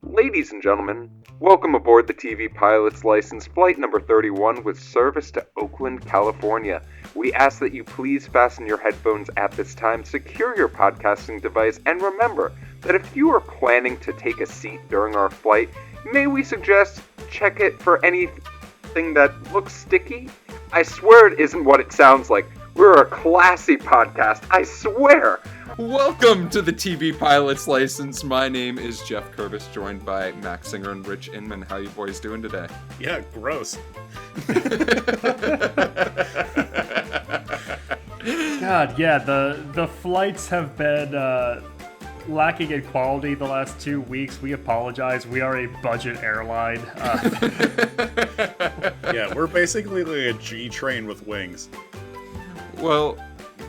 Ladies and gentlemen, welcome aboard the TV Pilot's License Flight number 31 with service to Oakland, California. We ask that you please fasten your headphones at this time, secure your podcasting device, and remember that if you are planning to take a seat during our flight, may we suggest check it for anything that looks sticky? I swear it isn't what it sounds like. We're a classy podcast, I swear! Welcome to the TV Pilot's License. My name is Geoff Kerbis, joined by Max Singer and Rich Inman. How you boys doing today? Yeah, gross. God, yeah, the flights have been lacking in quality the last 2 weeks. We apologize. We are a budget airline. Yeah, we're basically like a G train with wings. Well,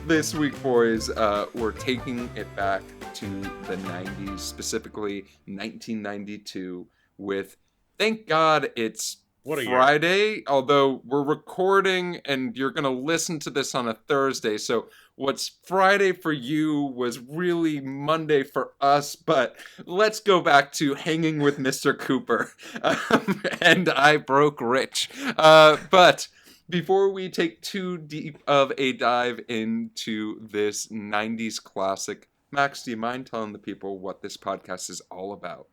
this week, boys, we're taking it back to the 90s, specifically 1992, with, thank God it's Friday, although we're recording and you're going to listen to this on a Thursday, so what's Friday for you was really Monday for us, but let's go back to Hanging with Mr. Cooper, and I Broke Rich, but before we take too deep of a dive into this 90s classic, Max, do you mind telling the people what this podcast is all about?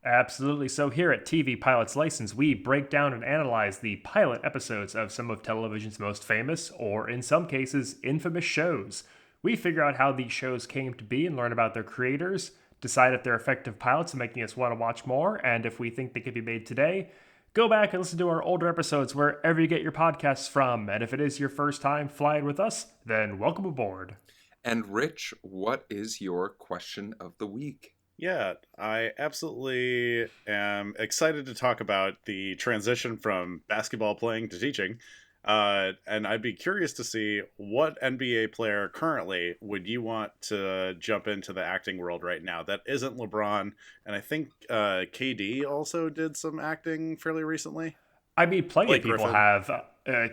Absolutely. So here at TV Pilot's License, we break down and analyze the pilot episodes of some of television's most famous, or in some cases, infamous shows. We figure out how these shows came to be and learn about their creators, decide if they're effective pilots and making us want to watch more, and if we think they could be made today. Go back and listen to our older episodes wherever you get your podcasts from. And if it is your first time flying with us, then welcome aboard. And Rich, what is your question of the week? Yeah, I absolutely am excited to talk about the transition from basketball playing to teaching. And I'd be curious to see what NBA player currently would you want to jump into the acting world right now that isn't LeBron. And I think KD also did some acting fairly recently. I mean, plenty Blake of people Griffin. have.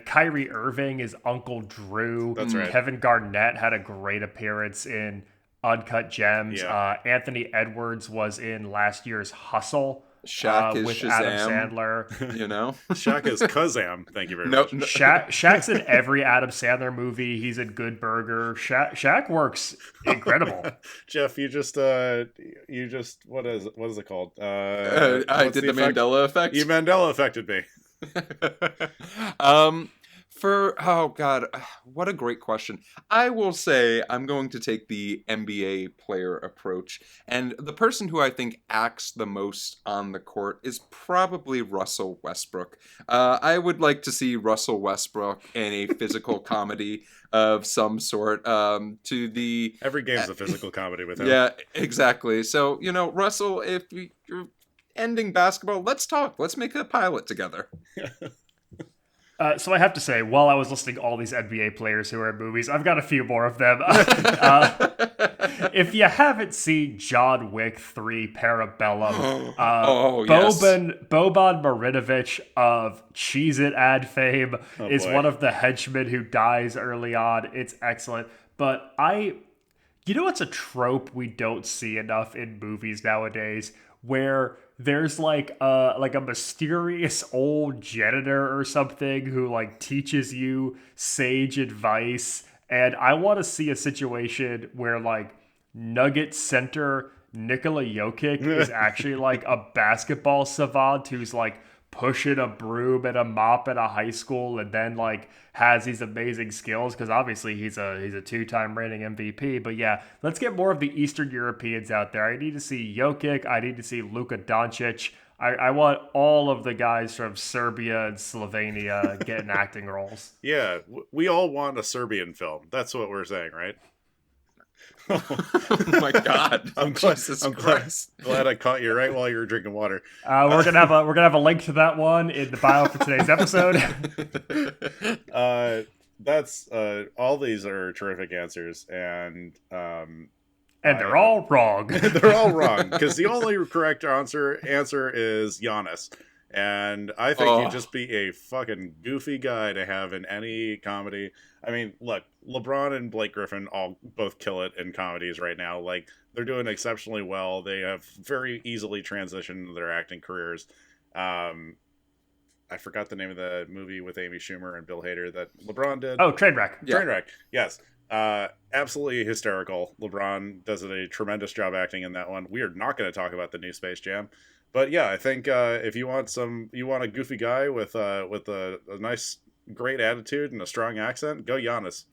Kyrie Irving is Uncle Drew. That's right. Kevin Garnett had a great appearance in Uncut Gems. Yeah. Anthony Edwards was in last year's Hustle. Shaq is with Shazam, Adam Sandler. You know? Shaq is Kazam. Thank you very No, much. no. Shaq's in every Adam Sandler movie. He's in Good Burger. Shaq works incredible. Jeff, you just what is it called? I did the Mandela effect. You Mandela affected me. Oh God, what a great question. I will say I'm going to take the NBA player approach, and the person who I think acts the most on the court is probably Russell Westbrook. I would like to see Russell Westbrook in a physical comedy of some sort. Every game's a physical comedy with him. Yeah, exactly. So, Russell, if you're ending basketball, let's talk. Let's make a pilot together. So I have to say, while I was listening to all these NBA players who are in movies, I've got a few more of them. If you haven't seen John Wick 3 Parabellum, Boban Marinovic of Cheez-It ad fame is one of the henchmen who dies early on. It's excellent. But you know what's a trope we don't see enough in movies nowadays? Where there's like a mysterious old janitor or something who like teaches you sage advice, and I want to see a situation where like Nuggets center Nikola Jokic is actually like a basketball savant who's like pushing a broom and a mop at a high school and then like has these amazing skills, because obviously he's a two-time reigning MVP. But yeah, let's get more of the Eastern Europeans out there. I need to see Jokic. I need to see Luka Doncic. I want all of the guys from Serbia and Slovenia getting acting roles. Yeah, we all want a Serbian film. That's what we're saying, right? Oh my God! I'm glad I caught you right while you were drinking water. We're gonna have a link to that one in the bio for today's episode. That's all these are terrific answers, and they're all wrong. They're all wrong because the only correct answer is Giannis. And I think he'd just be a fucking goofy guy to have in any comedy. I mean, look, LeBron and Blake Griffin both kill it in comedies right now. Like, they're doing exceptionally well. They have very easily transitioned their acting careers. I forgot the name of the movie with Amy Schumer and Bill Hader that LeBron did. Oh, Trainwreck. Yeah. Trainwreck, yes. Absolutely hysterical. LeBron does a tremendous job acting in that one. We are not going to talk about the new Space Jam. But yeah, I think if you want a goofy guy with a nice, great attitude and a strong accent, go Giannis.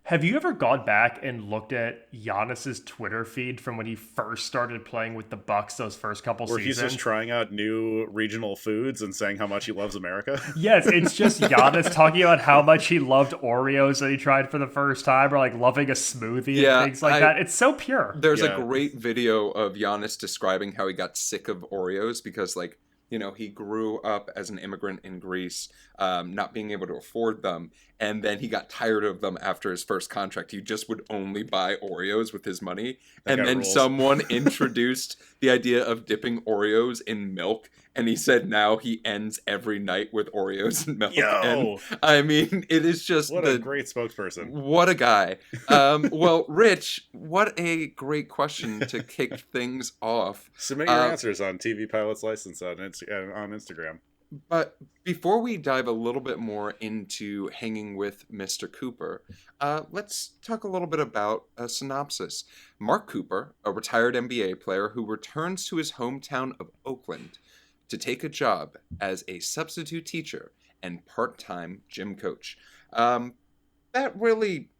Have you ever gone back and looked at Giannis's Twitter feed from when he first started playing with the Bucks those first couple seasons? Where he's just trying out new regional foods and saying how much he loves America? Yes, it's just Giannis talking about how much he loved Oreos that he tried for the first time, or like loving a smoothie and things like that. It's so pure. There's a great video of Giannis describing how he got sick of Oreos because, like, you know, he grew up as an immigrant in Greece, not being able to afford them. And then he got tired of them after his first contract. He just would only buy Oreos with his money. And then someone introduced the idea of dipping Oreos in milk. And he said now he ends every night with Oreos and milk. Yo! And I mean, it is just what a great spokesperson. What a guy. Well, Rich, what a great question to kick things off. Submit your answers on TV Pilot's License on Instagram. But before we dive a little bit more into Hanging with Mr. Cooper, let's talk a little bit about a synopsis. Mark Cooper, a retired NBA player who returns to his hometown of Oakland to take a job as a substitute teacher and part-time gym coach. That really,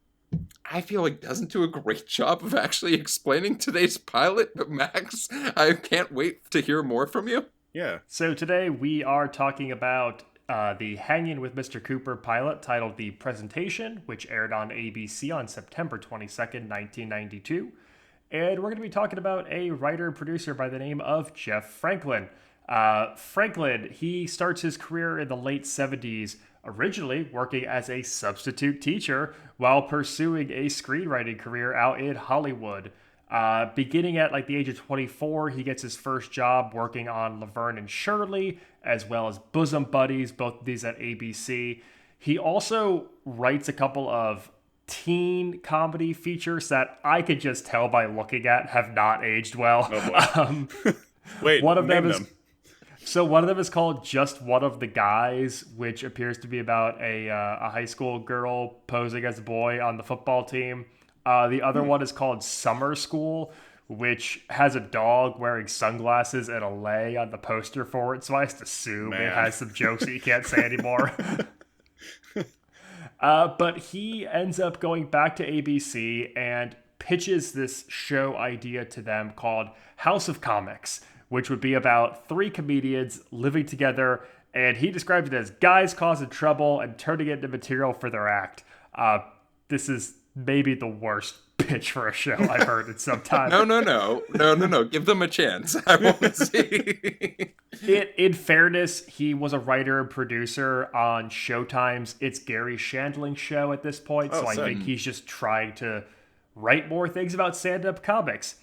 I feel like, doesn't do a great job of actually explaining today's pilot, but Max, I can't wait to hear more from you. Yeah. So today we are talking about the Hangin with Mr. Cooper pilot titled The Presentation, which aired on ABC on September 22nd, 1992. And we're going to be talking about a writer-producer by the name of Jeff Franklin. Franklin, he starts his career in the late 70s, originally working as a substitute teacher while pursuing a screenwriting career out in Hollywood. Beginning at like the age of 24, he gets his first job working on Laverne and Shirley, as well as Bosom Buddies, both of these at ABC. He also writes a couple of teen comedy features that I could just tell by looking at have not aged well. Oh boy. Wait, one of them is called Just One of the Guys, which appears to be about a high school girl posing as a boy on the football team. The other one is called Summer School, which has a dog wearing sunglasses and a lei on the poster for it, so I just assume it has some jokes that you can't say anymore. But he ends up going back to ABC and pitches this show idea to them called House of Comics, which would be about 3 comedians living together, and he describes it as guys causing trouble and turning it into material for their act. This is maybe the worst pitch for a show I've heard in some time. No. Give them a chance. I want to see. In fairness, he was a writer and producer on Showtime's It's Gary Shandling's show at this point, so I think he's just trying to write more things about stand-up comics.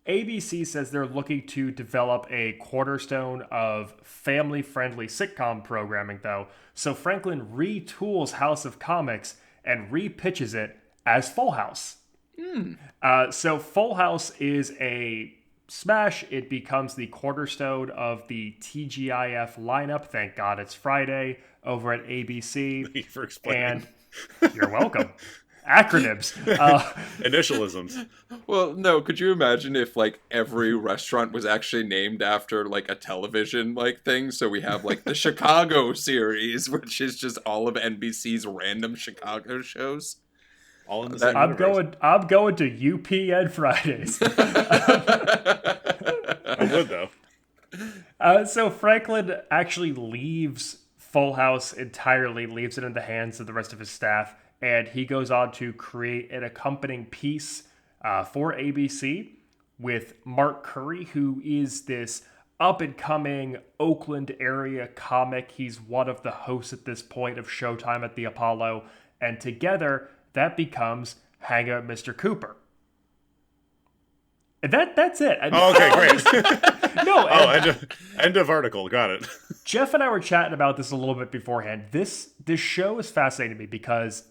ABC says they're looking to develop a cornerstone of family-friendly sitcom programming, though, so Franklin retools House of Comics and repitches it as Full House. So Full House is a smash. It becomes the cornerstone of the TGIF lineup. Thank God it's Friday over at ABC. Thank you for explaining. And you're welcome. Acronyms. Initialisms. Well, no, could you imagine if, like, every restaurant was actually named after, like, a television, like, thing? So we have, like, the Chicago series, which is just all of NBC's random Chicago shows. All in the same I'm going to UPN Fridays. I would, though. So Franklin actually leaves Full House entirely, leaves it in the hands of the rest of his staff, and he goes on to create an accompanying piece for ABC with Mark Curry, who is this up-and-coming Oakland area comic. He's one of the hosts at this point of Showtime at the Apollo, and together that becomes Hang Out Mr. Cooper. And that's it. Okay, great. No. End of article. Got it. Geoff and I were chatting about this a little bit beforehand. This show is fascinating to me because,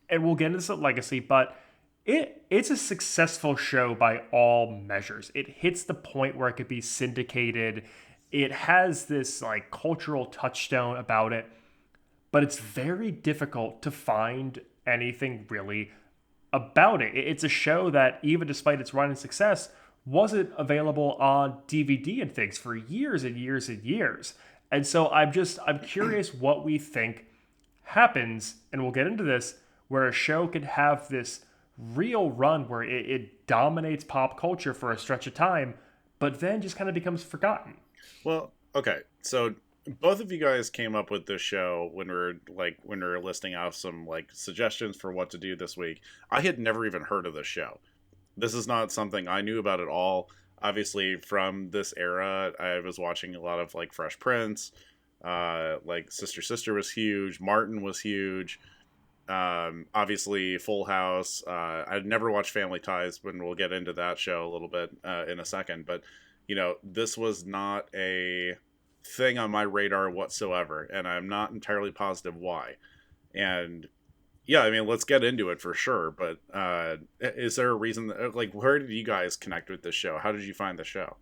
and we'll get into this at Legacy, but it's a successful show by all measures. It hits the point where it could be syndicated. It has this like cultural touchstone about it, but it's very difficult to find anything really about it. It's a show that, even despite its run and success, wasn't available on DVD and things for years and years and years. And so I'm curious what we think happens, and we'll get into this, where a show could have this real run where it dominates pop culture for a stretch of time, but then just kind of becomes forgotten. Well, okay, so both of you guys came up with this show when we were listing out some like suggestions for what to do this week. I had never even heard of this show. This is not something I knew about at all. Obviously, from this era, I was watching a lot of like Fresh Prince, like Sister was huge, Martin was huge. Obviously Full House. I'd never watched Family Ties, when we'll get into that show a little bit in a second, but this was not a thing on my radar whatsoever, and I'm not entirely positive why. And yeah, I mean, let's get into it for sure, but is there a reason like, where did you guys connect with this show? How did you find the show?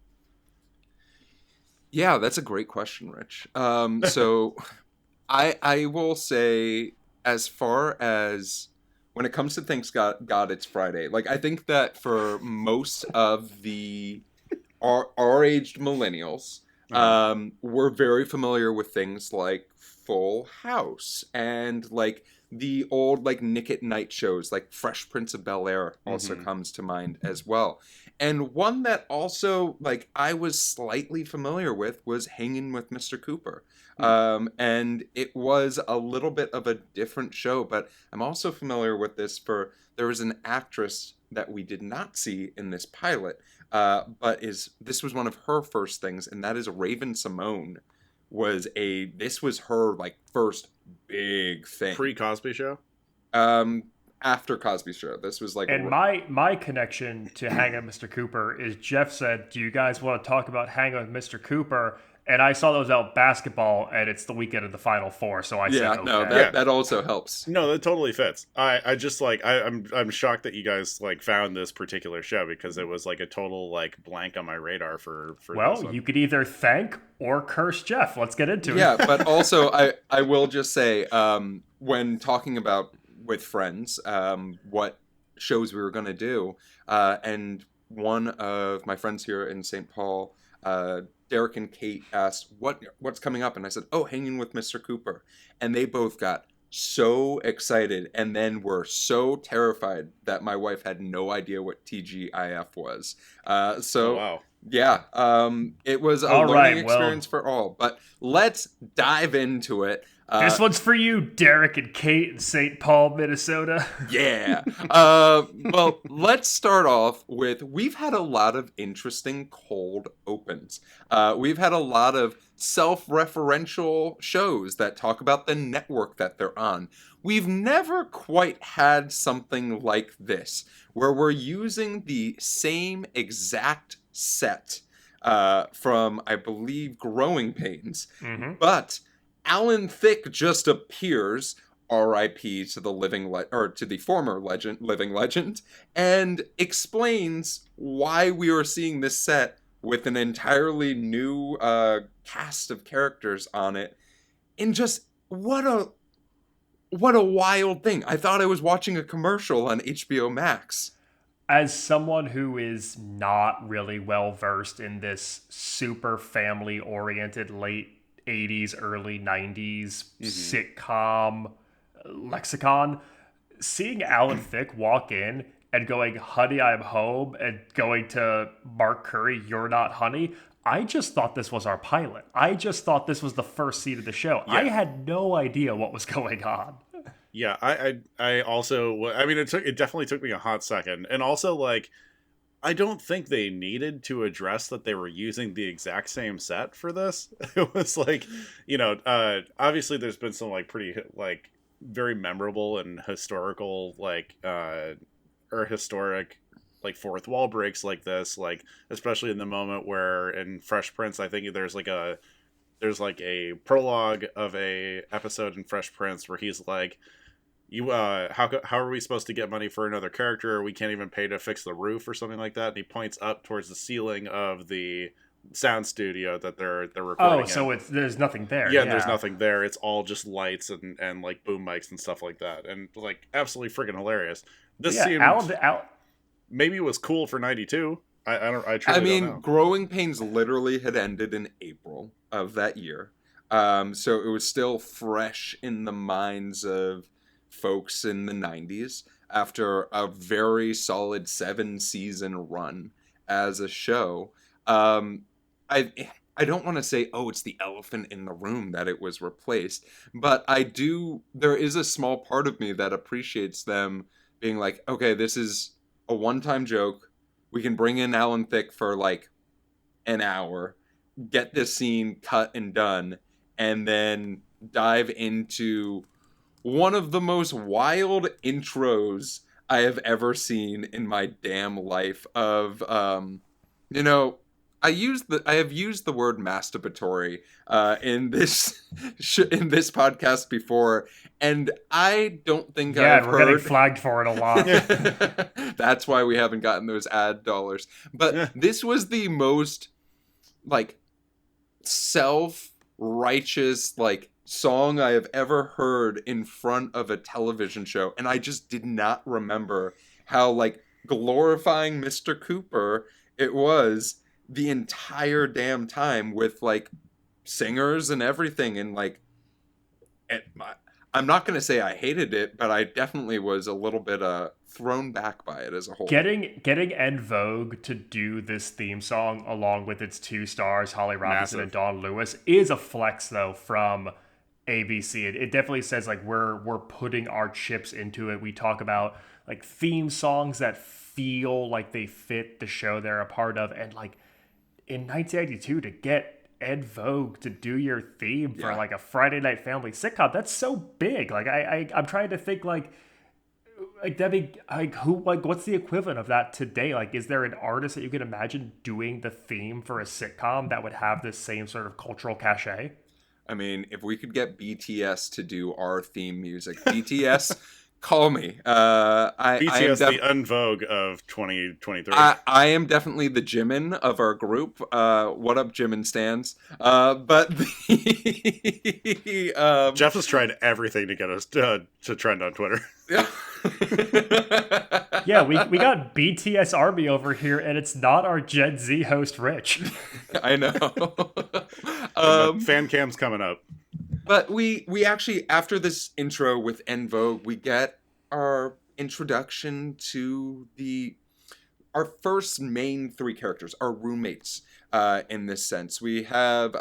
Yeah, that's a great question, Rich. So I will say, as far as when it comes to Thanks God It's Friday, like, I think that for most of the our-aged millennials, we're very familiar with things like Full House and like the old like Nick at Night shows, like Fresh Prince of Bel-Air also comes to mind as well. And one that also like I was slightly familiar with was Hangin with Mr. Cooper. And it was a little bit of a different show, but I'm also familiar with this there was an actress that we did not see in this pilot, but this was one of her first things, and that is Raven Simone. This was her like first big thing. Pre-Cosby Show? After Cosby Show. This was like... And my connection to Hangin' with Mr. Cooper is Geoff said, do you guys want to talk about Hangin' with Mr. Cooper? And I saw those out bas-ket-ball, and it's the weekend of the Final Four, so I said okay. No, that also helps. No, that totally fits. I just like I'm shocked that you guys like found this particular show, because it was like a total like blank on my radar for well, this one. You could either thank or curse Geoff. Let's get into it. Yeah, but also I will just say, when talking about with friends what shows we were going to do, and one of my friends here in St. Paul, Derek and Kate, asked what's coming up, and I said, Hanging with Mr. Cooper, and they both got so excited and then were so terrified that my wife had no idea what TGIF was. Oh, wow. Yeah, it was a learning experience for all, but let's dive into it. This one's for you, Derek and Kate in St. Paul, Minnesota. Yeah. Well, let's start off with, we've had a lot of interesting cold opens. We've had a lot of self-referential shows that talk about the network that they're on. We've never quite had something like this, where we're using the same exact set from, I believe, Growing Pains, but Alan Thicke just appears, R.I.P. to the to the former living legend, and explains why we are seeing this set with an entirely new cast of characters on it. And just what a wild thing! I thought I was watching a commercial on HBO Max. As someone who is not really well versed in this super family oriented late 80s, early 90s sitcom lexicon, seeing Alan Thicke walk in and going, "Honey, I'm home," and going to Mark Curry, "You're not honey," I just thought this was our pilot. I just thought this was the first scene of the show. Yeah. I had no idea what was going on. Yeah, I also, I mean, it definitely took me a hot second. And also, like, I don't think they needed to address that they were using the exact same set for this. It was like, obviously there's been some like pretty like very memorable and historical like or historic like fourth wall breaks like this, like especially in the moment where in Fresh Prince, I think there's like a prologue of a episode in Fresh Prince where he's like, you how are we supposed to get money for another character? We can't even pay to fix the roof or something like that. And he points up towards the ceiling of the sound studio that they're recording. Oh, so there's nothing there. Yeah, and there's nothing there. It's all just lights and like boom mics and stuff like that, and like absolutely freaking hilarious. This seemed maybe it was cool for '92. I truly don't know. Growing Pains literally had ended in April of that year, so it was still fresh in the minds of folks in the '90s after a very solid 7-season run as a show. I don't want to say, oh, it's the elephant in the room that it was replaced, but there is a small part of me that appreciates them being like, okay, this is a one-time joke. We can bring in Alan Thicke for like an hour, get this scene cut and done, and then dive into one of the most wild intros I have ever seen in my damn life of, I have used the word masturbatory in this in this podcast before, and I don't think I've heard... we're getting flagged for it a lot. That's why we haven't gotten those ad dollars. But this was the most like self-righteous like song I have ever heard in front of a television show, and I just did not remember how like glorifying Mr. Cooper it was the entire damn time with like singers and everything. And like I'm not going to say I hated it, but I definitely was a little bit thrown back by it as a whole. Getting En Vogue to do this theme song along with its two stars, Holly Robinson and Dawn Lewis, is a flex though from ABC. It definitely says like we're putting our chips into it. We talk about like theme songs that feel like they fit the show they're a part of, and like in 1992 to get En Vogue to do your theme for like a Friday night family sitcom, that's so big. Like I'm trying to think like Debbie, like who, like what's the equivalent of that today? Like, is there an artist that you could imagine doing the theme for a sitcom that would have this same sort of cultural cachet? I mean, if we could get BTS to do our theme music, BTS, call me. BTS, the En Vogue of 2023. I am definitely the Jimin of our group. What up, Jimin stands? But Geoff has tried everything to get us to trend on Twitter. Yeah, we got BTS Army over here, and it's not our Gen Z host, Rich. I know. Fan cam's coming up. But we actually, after this intro with En Vogue, we get our introduction to our first main three characters, our roommates, in this sense. We have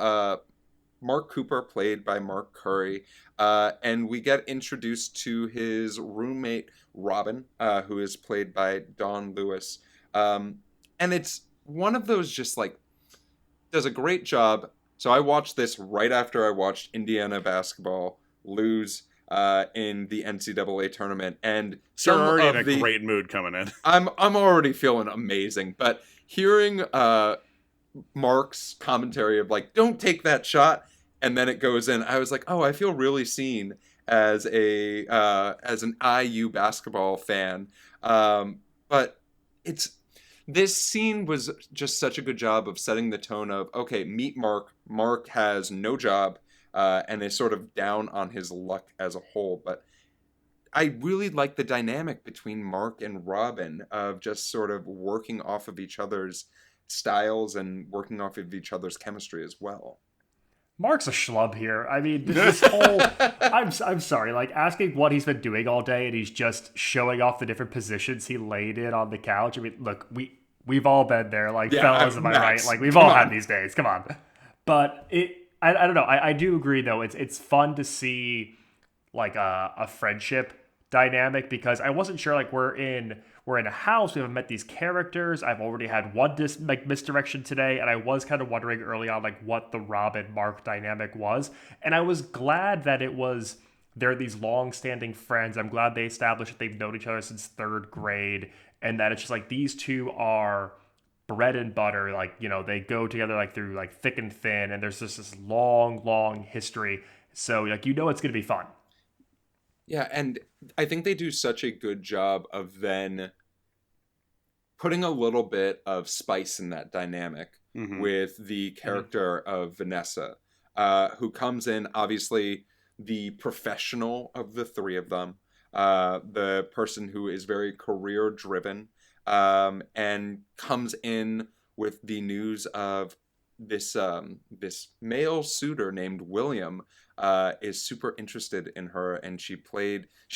Mark Cooper, played by Mark Curry, and we get introduced to his roommate, Robin, who is played by Dawn Lewis. And it's one of those just like, does a great job. So I watched this right after I watched Indiana basketball lose in the NCAA tournament, and you're already in a great mood coming in. I'm already feeling amazing, but hearing Mark's commentary of like, don't take that shot, and then it goes in, I was like, oh, I feel really seen as an IU basketball fan. But this scene was just such a good job of setting the tone of, okay, meet Mark. Mark has no job and is sort of down on his luck as a whole. But I really like the dynamic between Mark and Robin of just sort of working off of each other's styles and working off of each other's chemistry as well. Mark's a schlub here. I mean, this whole... I'm sorry, like, asking what he's been doing all day and he's just showing off the different positions he laid in on the couch. I mean, look, we've all been there. Like, fellas, am I right? Like, we've all had these days. Come on. But I don't know. I do agree, though. It's fun to see, like, a friendship dynamic, because I wasn't sure, like, we're in a house, we haven't met these characters, I've already had one misdirection today, and I was kind of wondering early on like what the Robin-Mark dynamic was, and I was glad that they're these long-standing friends. I'm glad they established that they've known each other since third grade, and that it's just like these two are bread and butter. Like, you know, they go together like through like thick and thin, and there's just this long history. So like, you know, it's gonna be fun. Yeah, and I think they do such a good job of then putting a little bit of spice in that dynamic with the character of Vanessa, who comes in, obviously, the professional of the three of them, the person who is very career driven, and comes in with the news of this male suitor named William is super interested in her, and she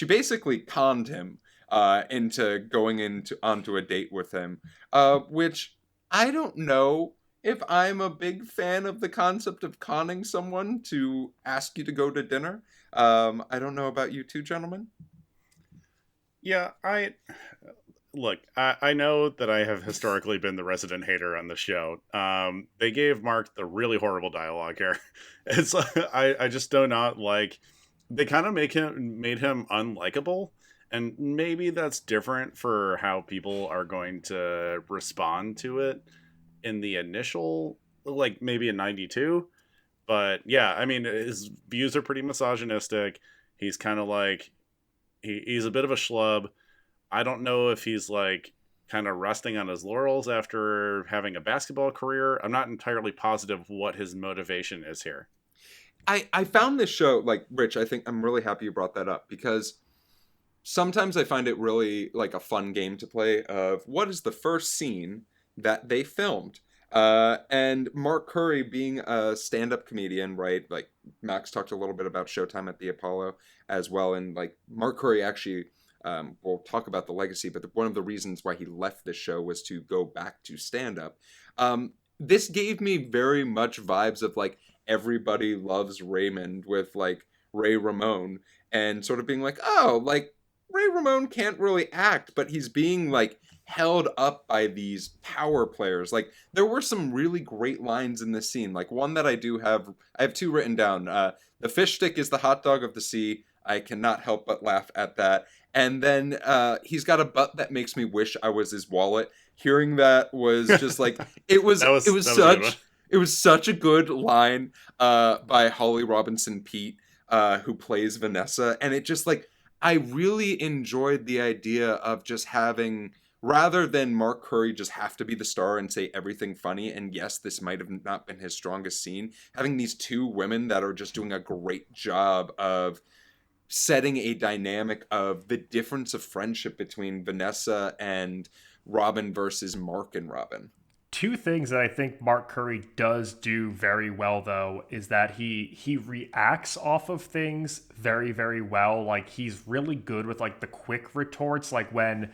basically conned him into going onto a date with him, which I don't know if I'm a big fan of the concept of conning someone to ask you to go to dinner. I don't know about you two gentlemen. Yeah, I know that I have historically been the resident hater on the show. They gave Mark the really horrible dialogue here. It's I just do not like. They kind of made him unlikable, and maybe that's different for how people are going to respond to it in the initial, like maybe in '92. But yeah, I mean, his views are pretty misogynistic. He's kind of like he's a bit of a schlub. I don't know if he's like kind of resting on his laurels after having a basketball career. I'm not entirely positive what his motivation is here. I found this show, like, Rich, I think I'm really happy you brought that up, because sometimes I find it really like a fun game to play of what is the first scene that they filmed. And Mark Curry being a stand-up comedian, right? Like Max talked a little bit about Showtime at the Apollo as well. And like Mark Curry actually, we'll talk about the legacy, but one of the reasons why he left the show was to go back to stand-up. This gave me very much vibes of like Everybody Loves Raymond with like Ray Ramone, and sort of being like, oh, like Ray Ramone can't really act, but he's being like held up by these power players. Like there were some really great lines in this scene. Like one that I have two written down. The fish stick is the hot dog of the sea. I cannot help but laugh at that. And then he's got a butt that makes me wish I was his wallet. Hearing that was just like it was such a good line by Holly Robinson Pete, who plays Vanessa, and it just like I really enjoyed the idea of just having, rather than Mark Curry just have to be the star and say everything funny, and yes, this might have not been his strongest scene, having these two women that are just doing a great job of setting a dynamic of the difference of friendship between Vanessa and Robin versus Mark and Robin. Two things that I think Mark Curry does do very well, though, is that he reacts off of things very, very well. Like he's really good with like the quick retorts, like when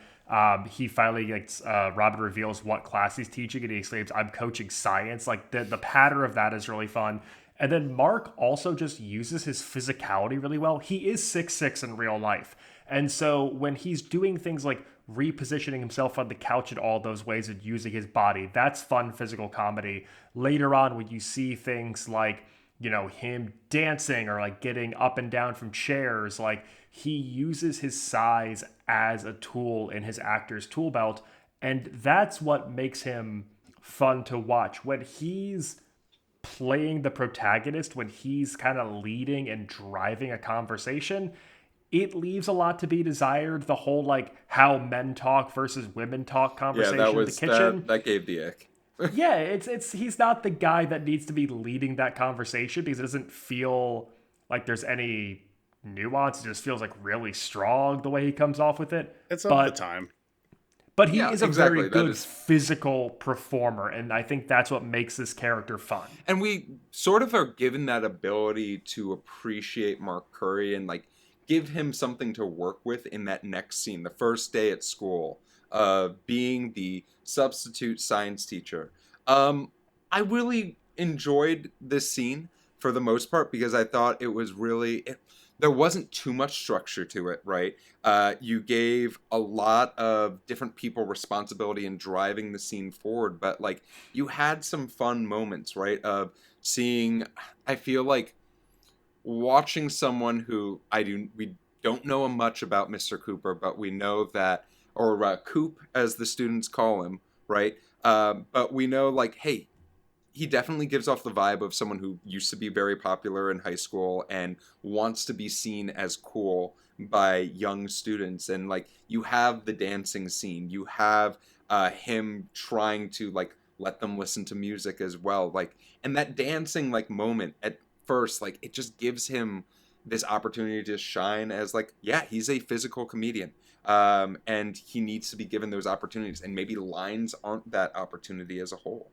he finally gets Robin reveals what class he's teaching, and he exclaims, "I'm coaching science." Like the pattern of that is really fun. And then Mark also just uses his physicality really well. He is 6'6" in real life, and so when he's doing things like repositioning himself on the couch in all those ways and using his body, that's fun physical comedy. Later on, when you see things like, you know, him dancing or like getting up and down from chairs, like he uses his size as a tool in his actor's tool belt, and that's what makes him fun to watch. When he's playing the protagonist, when he's kind of leading and driving a conversation, it leaves a lot to be desired. The whole like how men talk versus women talk conversation in the kitchen. That gave the ick. Yeah, it's he's not the guy that needs to be leading that conversation, because it doesn't feel like there's any nuance. It just feels like really strong the way he comes off with it. It's up the time. But he is a very good physical performer, and I think that's what makes this character fun. And we sort of are given that ability to appreciate Mark Curry and like give him something to work with in that next scene, the first day at school, being the substitute science teacher. I really enjoyed this scene for the most part, because I thought it was really, there wasn't too much structure to it, right? You gave a lot of different people responsibility in driving the scene forward, but like you had some fun moments, right? Of seeing, I feel like, watching someone who we don't know much about Mr. Cooper, but we know that or Coop, as the students call him, right? But we know, like, hey, he definitely gives off the vibe of someone who used to be very popular in high school and wants to be seen as cool by young students. And like, you have the dancing scene, you have him trying to like let them listen to music as well, like, and that dancing like moment at first, like, it just gives him this opportunity to shine as like, yeah, he's a physical comedian, and he needs to be given those opportunities, and maybe lines aren't that opportunity as a whole.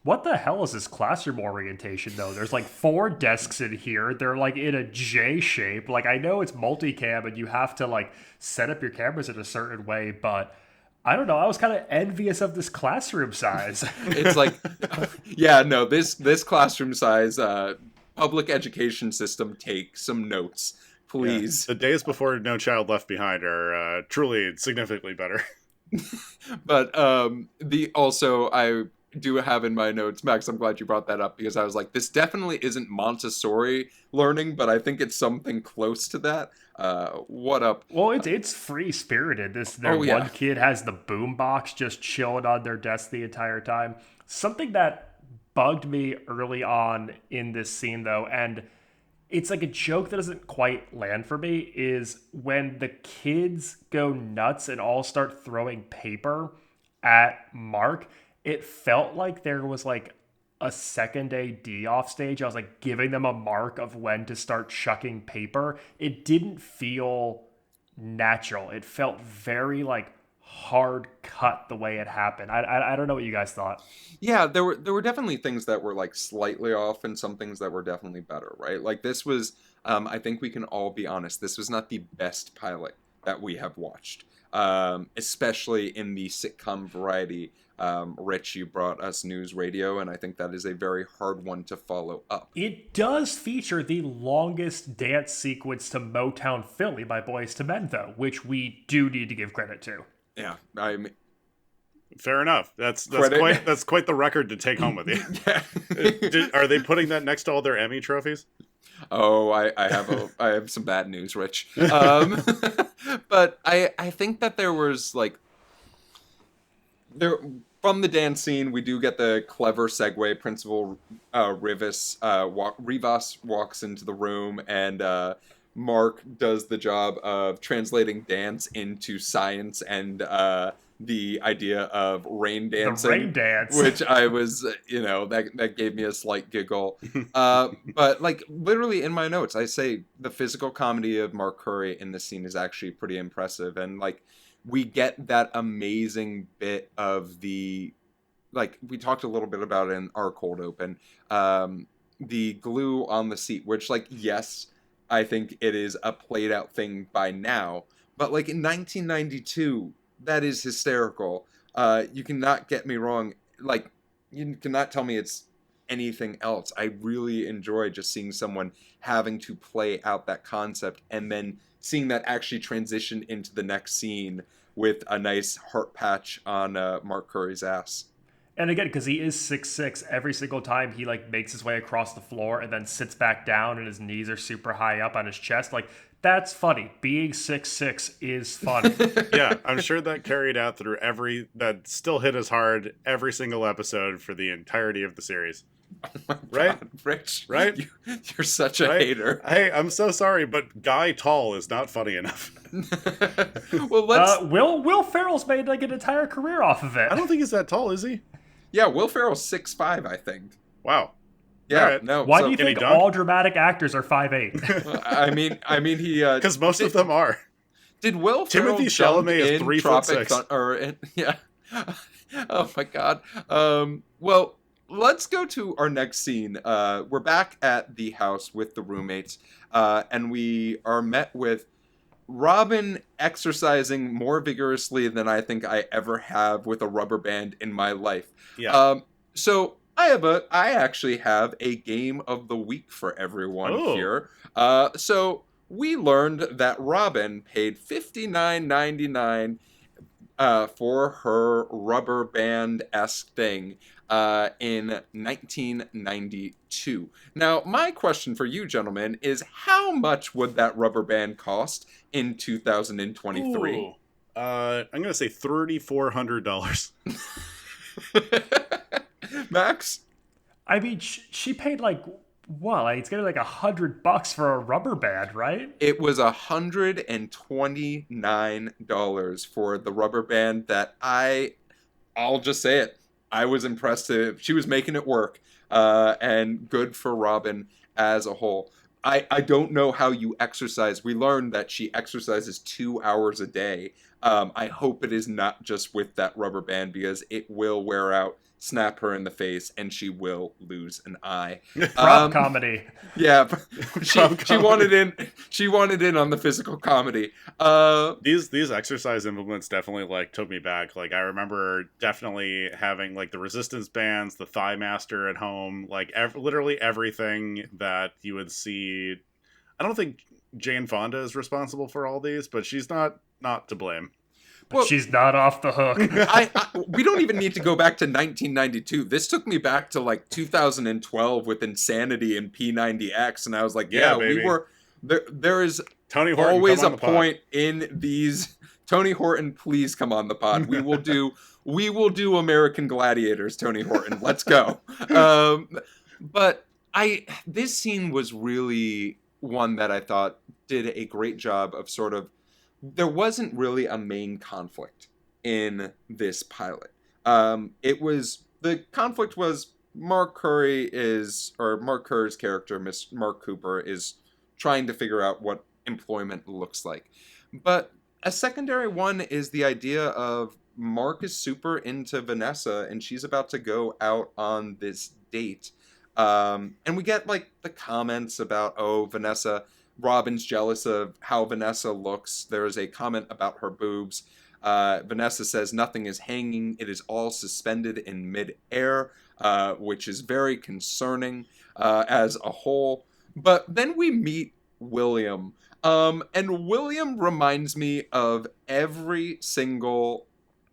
What the hell is this classroom orientation, though? There's like 4 desks in here. They're like in a J shape. Like, I know it's multicam and you have to like set up your cameras in a certain way, but I don't know. I was kind of envious of this classroom size. It's like, yeah, no, this classroom size public education system, take some notes, please. Yeah. The days before No Child Left Behind are truly significantly better. But I do have in my notes, Max, I'm glad you brought that up, because I was like, this definitely isn't Montessori learning, but I think it's something close to that. What up? Well, it's free spirited. One kid has the boombox just chilling on their desk the entire time. Something that bugged me early on in this scene, though, and it's like a joke that doesn't quite land for me, is when the kids go nuts and all start throwing paper at Mark. It felt like there was like a second AD off stage. I was like giving them a mark of when to start chucking paper. It didn't feel natural. It felt very like hard cut the way it happened. I don't know what you guys thought. Yeah, there were definitely things that were like slightly off and some things that were definitely better, right? Like, this was, I think we can all be honest, this was not the best pilot that we have watched, especially in the sitcom variety. Rich, you brought us News Radio, and I think that is a very hard one to follow up. It does feature the longest dance sequence to Motown Philly by Boyz II Men, though, which we do need to give credit to. Yeah, I mean, fair enough. That's quite the record to take home with you. Yeah. Are they putting that next to all their Emmy trophies? Oh, I have some bad news, Rich. But I think that there was like from the dance scene, we do get the clever segue. Principal Rivas walks into the room, and Mark does the job of translating dance into science and the idea of rain dancing. The rain dance. Which I was, that gave me a slight giggle. But like, literally in my notes, I say the physical comedy of Mark Curry in this scene is actually pretty impressive. And like, we get that amazing bit of the, like, we talked a little bit about it in our cold open, the glue on the seat, which, like, yes, I think it is a played out thing by now, but like in 1992, that is hysterical. You cannot get me wrong. Like, you cannot tell me it's anything else. I really enjoy just seeing someone having to play out that concept and then seeing that actually transition into the next scene with a nice heart patch on Mark Curry's ass. And again, because he is 6'6", every single time he like makes his way across the floor and then sits back down and his knees are super high up on his chest, like, that's funny. Being 6'6" is funny. Yeah, I'm sure that carried out through that still hit as hard every single episode for the entirety of the series. Oh my right? God, Rich. Right? You're such a hater. Hey, I'm so sorry, but Guy Tall is not funny enough. Well, let's... Will Ferrell's made like an entire career off of it. I don't think he's that tall, is he? Yeah, Will Ferrell's 6'5", I think. Wow. Yeah, right. no. Why do you think all dramatic actors are 5'8"? Well, I mean, he... Because most of them are. Did Will Ferrell Timothy Chalamet is 3'6". Yeah. Oh my God. Well, let's go to our next scene. We're back at the house with the roommates, and we are met with Robin exercising more vigorously than I think I ever have with a rubber band in my life. Yeah. So I actually have a game of the week for everyone here. So we learned that Robin paid $59.99 for her rubber band-esque thing in 1992. Now, my question for you, gentlemen, is how much would that rubber band cost in 2023? I'm gonna say $3,400. Max? I mean, she paid like what? Like, it's gonna be like $100 for a rubber band, right? It was $129 for the rubber band that I'll just say it. I was impressed. She was making it work, and good for Robin as a whole. I don't know how you exercise. We learned that she exercises 2 hours a day. I hope it is not just with that rubber band, because it will wear out, snap her in the face, and she will lose an eye. Prop comedy. Yeah, she wanted in. She wanted in on the physical comedy. These exercise implements definitely like took me back. Like I remember definitely having like the resistance bands, the Thigh Master at home, like literally everything that you would see. I don't think Jane Fonda is responsible for all these, but she's not to blame. But she's not off the hook. We don't even need to go back to 1992. This took me back to like 2012 with Insanity and P90X, and I was like, yeah we were there. There is Tony Horton, always a point in these. Tony Horton, please come on the pod. We will do American Gladiators, Tony Horton. Let's go. But this scene was really one that I thought did a great job of sort of. There wasn't really a main conflict in this pilot. The conflict was Mark Curry's character, Miss Mark Cooper, is trying to figure out what employment looks like. But a secondary one is the idea of Mark is super into Vanessa, and she's about to go out on this date. And we get like the comments about, Robin's jealous of how Vanessa looks. There is a comment about her boobs. Vanessa says nothing is hanging. It is all suspended in mid-air, which is very concerning as a whole. But then we meet William. And William reminds me of every single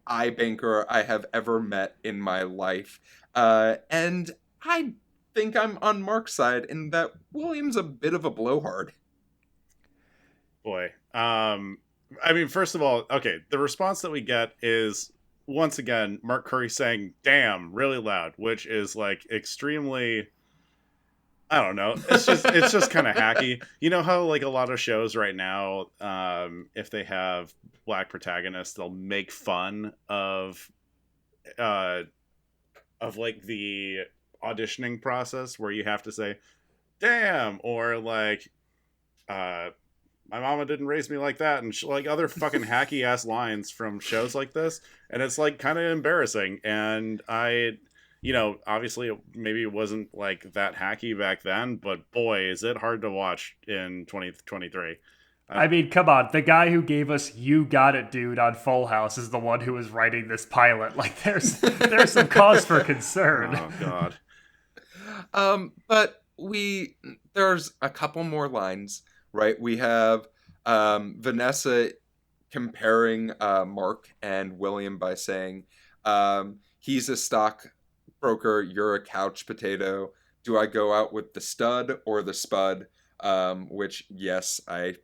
iBanker I have ever met in my life. And I think I'm on Mark's side in that William's a bit of a blowhard. Boy. I mean, first of all, okay, the response that we get is, once again, Mark Curry saying, damn, really loud, which is, like, extremely, I don't know, it's just kind of hacky. You know how, like, a lot of shows right now, if they have black protagonists, they'll make fun of like, the auditioning process where you have to say, damn, or, like, my mama didn't raise me like that, and like other fucking hacky ass lines from shows like this, and it's like kind of embarrassing. And obviously maybe it wasn't like that hacky back then, but boy, is it hard to watch in 2023. I mean, come on, the guy who gave us "You Got It, Dude" on Full House is the one who was writing this pilot. Like, there's some cause for concern. Oh God. But there's a couple more lines. Right, we have Vanessa comparing Mark and William by saying, he's a stockbroker, you're a couch potato. Do I go out with the stud or the spud? Which, yes, I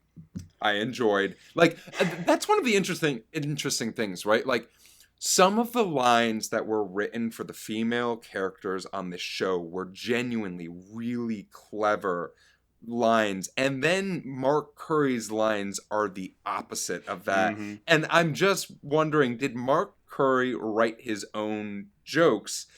enjoyed. Like, that's one of the interesting things, right? Like, some of the lines that were written for the female characters on this show were genuinely really clever lines, and then Mark Curry's lines are the opposite of that. Mm-hmm. And I'm just wondering, did Mark Curry write his own jokes?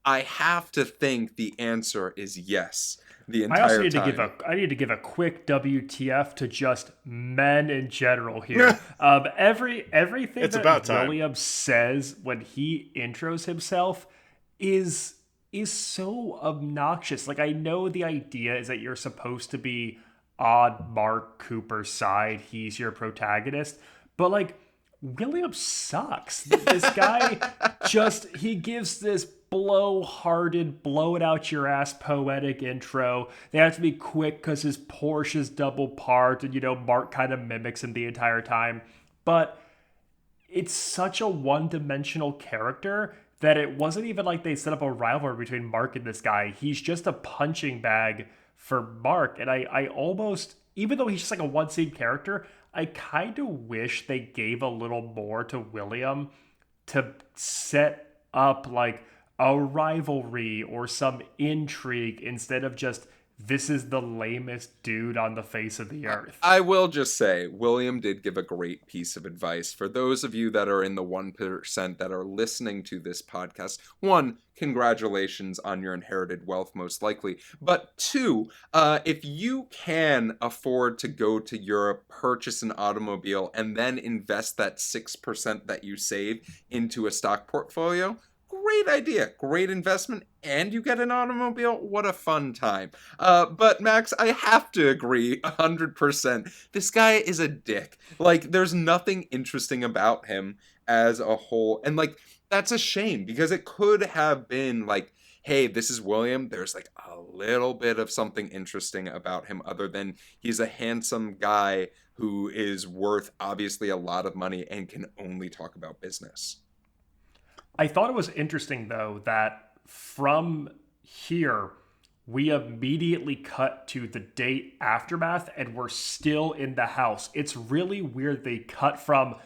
I have to think the answer is yes. The entire I also need time. I need to give a quick WTF to just men in general here. Everything it's that William says when he intros himself is so obnoxious. Like, I know the idea is that you're supposed to be on Mark Cooper's side. He's your protagonist. But, like, William sucks. This guy he gives this blow-hearted, blow-it-out-your-ass poetic intro. They have to be quick because his Porsche's double parked, and, Mark kind of mimics him the entire time. But it's such a one-dimensional character that it wasn't even like they set up a rivalry between Mark and this guy. He's just a punching bag for Mark. And I almost, even though he's just like a one-scene character, I kind of wish they gave a little more to William to set up like a rivalry or some intrigue instead of just this is the lamest dude on the face of the earth. I will just say, William did give a great piece of advice. For those of you that are in the 1% that are listening to this podcast, one, congratulations on your inherited wealth, most likely. But two, if you can afford to go to Europe, purchase an automobile, and then invest that 6% that you save into a stock portfolio, great idea, great investment, and you get an automobile. What a fun time. But Max, I have to agree 100%. This guy is a dick. Like, there's nothing interesting about him as a whole. And, like, that's a shame because it could have been like, hey, this is William. There's like a little bit of something interesting about him other than he's a handsome guy who is worth obviously a lot of money and can only talk about business. I thought it was interesting, though, that from here, we immediately cut to the date aftermath, and we're still in the house. It's really weird they cut from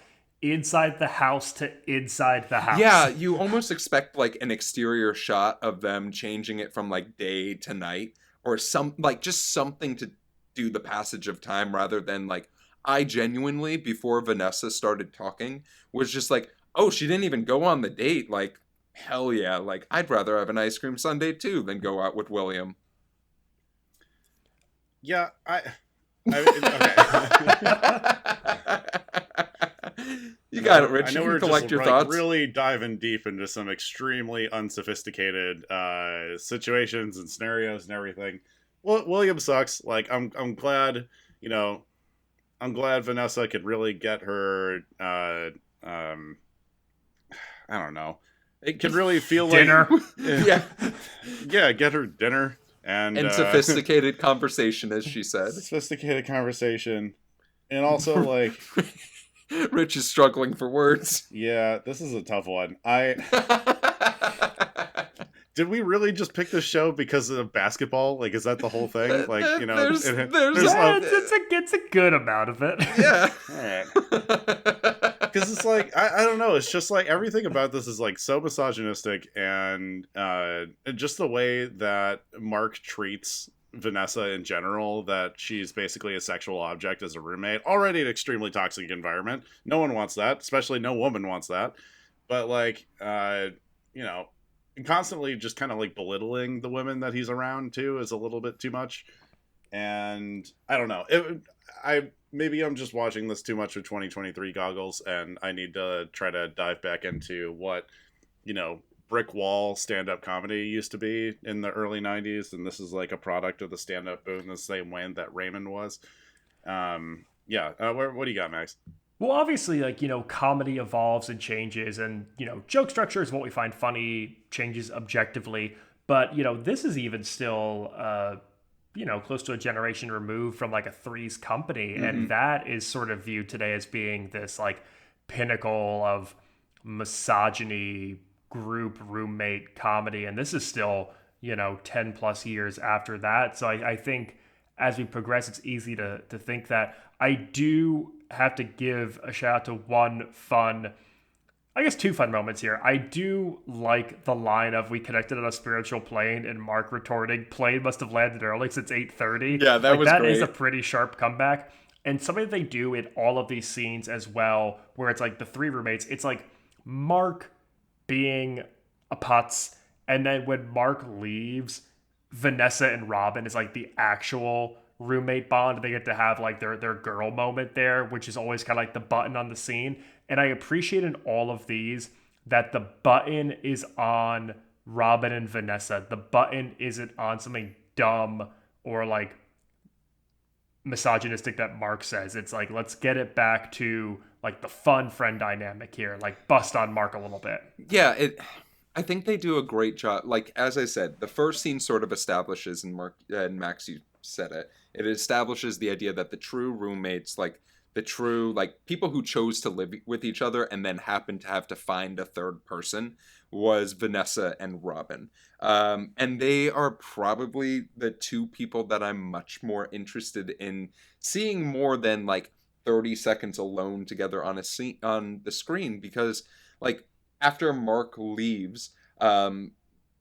inside the house to inside the house. Yeah, you almost expect, like, an exterior shot of them changing it from, like, day to night, or just something to do the passage of time, rather than, like, I genuinely, before Vanessa started talking, was just like, oh, she didn't even go on the date. Like, hell yeah. Like, I'd rather have an ice cream sundae too than go out with William. Yeah, You got it, Rich. I know You we're can collect just your like thoughts. really diving deep into some extremely unsophisticated situations and scenarios and everything. Well, William sucks. Like, I'm glad, I'm glad Vanessa could really get her I don't know. It could really feel dinner. like yeah, get her dinner and sophisticated conversation, as she said. Sophisticated conversation, and also like Rich is struggling for words. Yeah, this is a tough one. Did we really just pick this show because of basketball? Like, is that the whole thing? Like, it's a good amount of it. Yeah. All right. Because it's like, I don't know. It's just like everything about this is like so misogynistic, and just the way that Mark treats Vanessa in general, that she's basically a sexual object as a roommate. Already an extremely toxic environment. No one wants that, especially no woman wants that. But like, constantly just kind of like belittling the women that he's around too is a little bit too much. And I don't know. Maybe I'm just watching this too much with 2023 goggles, and I need to try to dive back into what, brick wall stand-up comedy used to be in the early 90s, and this is like a product of the stand-up boom the same way that Raymond was. What do you got, Max? Well, obviously, like, comedy evolves and changes, and, joke structure is what we find funny, changes objectively. But, this is even still, close to a generation removed from like a Three's Company. Mm-hmm. And that is sort of viewed today as being this like pinnacle of misogyny, group roommate comedy. And this is still, 10 plus years after that. So I think as we progress, it's easy to think that. I do have to give a shout out to two fun moments here. I do like the line of "we connected on a spiritual plane," and Mark retorting, "Plane must have landed early since 8:30." Yeah, that was great. That is a pretty sharp comeback. And something that they do in all of these scenes as well, where it's like the three roommates, it's like Mark being a putz, and then when Mark leaves, Vanessa and Robin is like the actual roommate bond. They get to have like their girl moment there, which is always kind of like the button on the scene. And I appreciate in all of these that the button is on Robin and Vanessa. The button isn't on something dumb or like misogynistic that Mark says. It's like, let's get it back to like the fun friend dynamic here, like bust on Mark a little bit. Yeah, I think they do a great job. Like, as I said, the first scene sort of establishes, and Max, you said it, it establishes the idea that the true roommates, like the true, like people who chose to live with each other and then happened to have to find a third person, was Vanessa and Robin. And they are probably the two people that I'm much more interested in seeing more than like 30 seconds alone together on on the screen, because like after Mark leaves,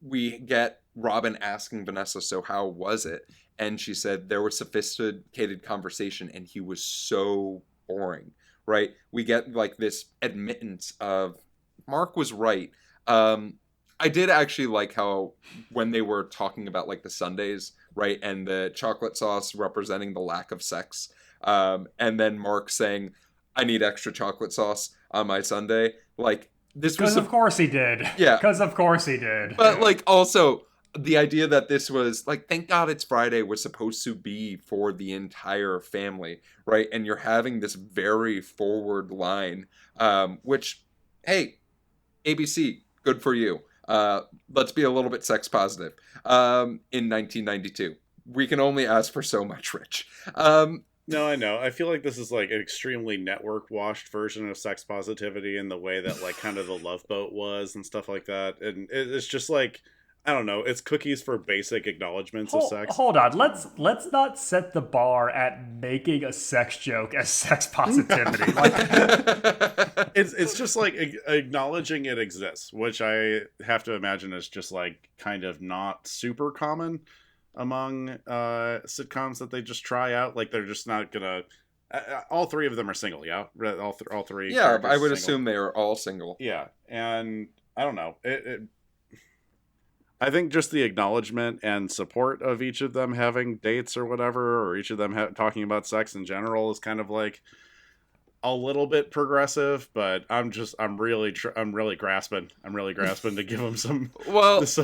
we get Robin asking Vanessa, so how was it? And she said there was sophisticated conversation and he was so boring, right? We get like this admittance of Mark was right. I did actually like how when they were talking about like the sundaes, right, and the chocolate sauce representing the lack of sex, and then Mark saying, "I need extra chocolate sauce on my sundae." Like this was, because of course he did. Yeah, because of course he did. but like also the idea that this was like, thank God it's Friday, was supposed to be for the entire family, right? And you're having this very forward line, which, hey, ABC, good for you. Let's be a little bit sex positive. In 1992, we can only ask for so much, Rich. No, I know. I feel like this is like an extremely network washed version of sex positivity in the way that like kind of the Love Boat was and stuff like that. And it's just like, I don't know. It's cookies for basic acknowledgments of sex. Hold on. Let's not set the bar at making a sex joke as sex positivity. Like, it's just like acknowledging it exists, which I have to imagine is just like kind of not super common among sitcoms that they just try out. Like they're just not gonna. All three of them are single, yeah. All three. Yeah, I would assume they are all single. Yeah, and I don't know. I think just the acknowledgement and support of each of them having dates or whatever, or each of them talking about sex in general, is kind of like a little bit progressive. But I'm really grasping to give them some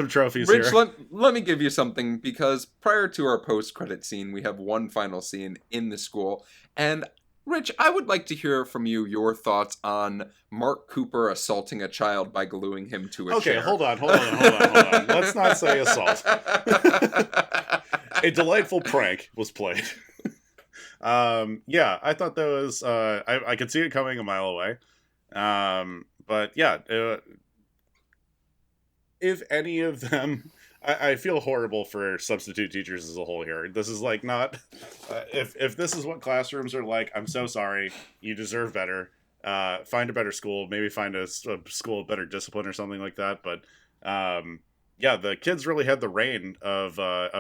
trophies. Rich, here. let me give you something, because prior to our post-credit scene, we have one final scene in the school, and Rich, I would like to hear from you your thoughts on Mark Cooper assaulting a child by gluing him to a chair. Okay, hold on. Let's not say assault. A delightful prank was played. Yeah, I thought that was... I could see it coming a mile away. But yeah, if any of them... I feel horrible for substitute teachers as a whole here. This is like not... if this is what classrooms are like, I'm so sorry. You deserve better. Find a better school. Maybe find a school of better discipline or something like that. But yeah, the kids really had the reign of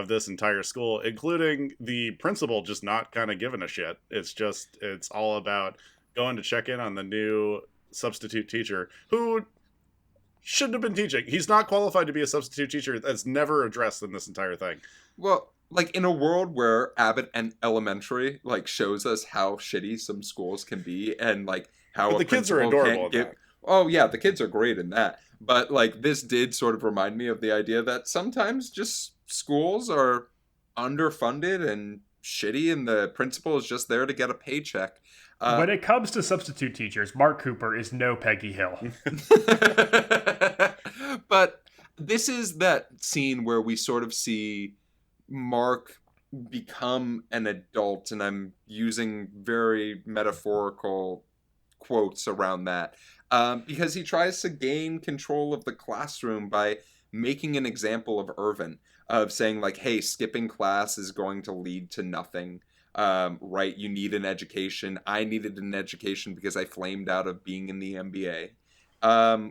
this entire school, including the principal just not kind of giving a shit. It's all about going to check in on the new substitute teacher who... shouldn't have been teaching. He's not qualified to be a substitute teacher. That's never addressed in this entire thing. Well, like in a world where Abbott and Elementary like shows us how shitty some schools can be, and like how the kids are adorable in that. Oh yeah, the kids are great in that. But like this did sort of remind me of the idea that sometimes just schools are underfunded and shitty, and the principal is just there to get a paycheck. When it comes to substitute teachers, Mark Cooper is no Peggy Hill. But this is that scene where we sort of see Mark become an adult, and I'm using very metaphorical quotes around that, because he tries to gain control of the classroom by making an example of Irvin, of saying like, hey, skipping class is going to lead to nothing. Right, you need an education. I needed an education because I flamed out of being in the NBA.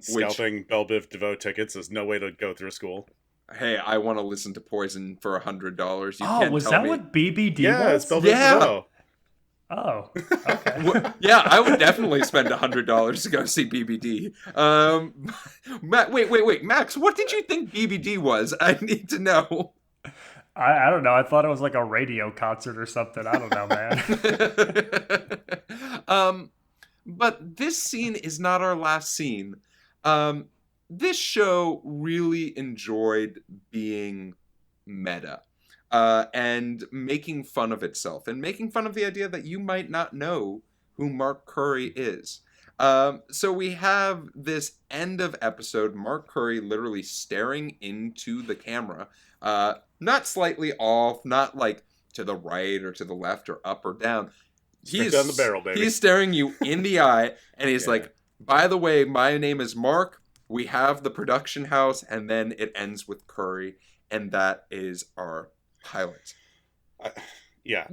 Scalping Belle Biv DeVoe tickets is no way to go through school. Hey, I want to listen to Poison for $100. Was that what BBD was? Yeah, it's Belle Biv DeVoe. Oh, okay. Yeah, I would definitely spend $100 to go see BBD. Wait, Max, what did you think BBD was? I need to know. I don't know. I thought it was like a radio concert or something. I don't know, man. But this scene is not our last scene. This show really enjoyed being meta, and making fun of itself, and making fun of the idea that you might not know who Mark Curry is. So we have this end of episode, Mark Curry literally staring into the camera, not slightly off, not like to the right or to the left or up or down. He's down the barrel, baby. He's staring you in the eye, and he's like, by the way, my name is Mark. We have the production house, and then it ends with Curry, and that is our pilot. Yeah.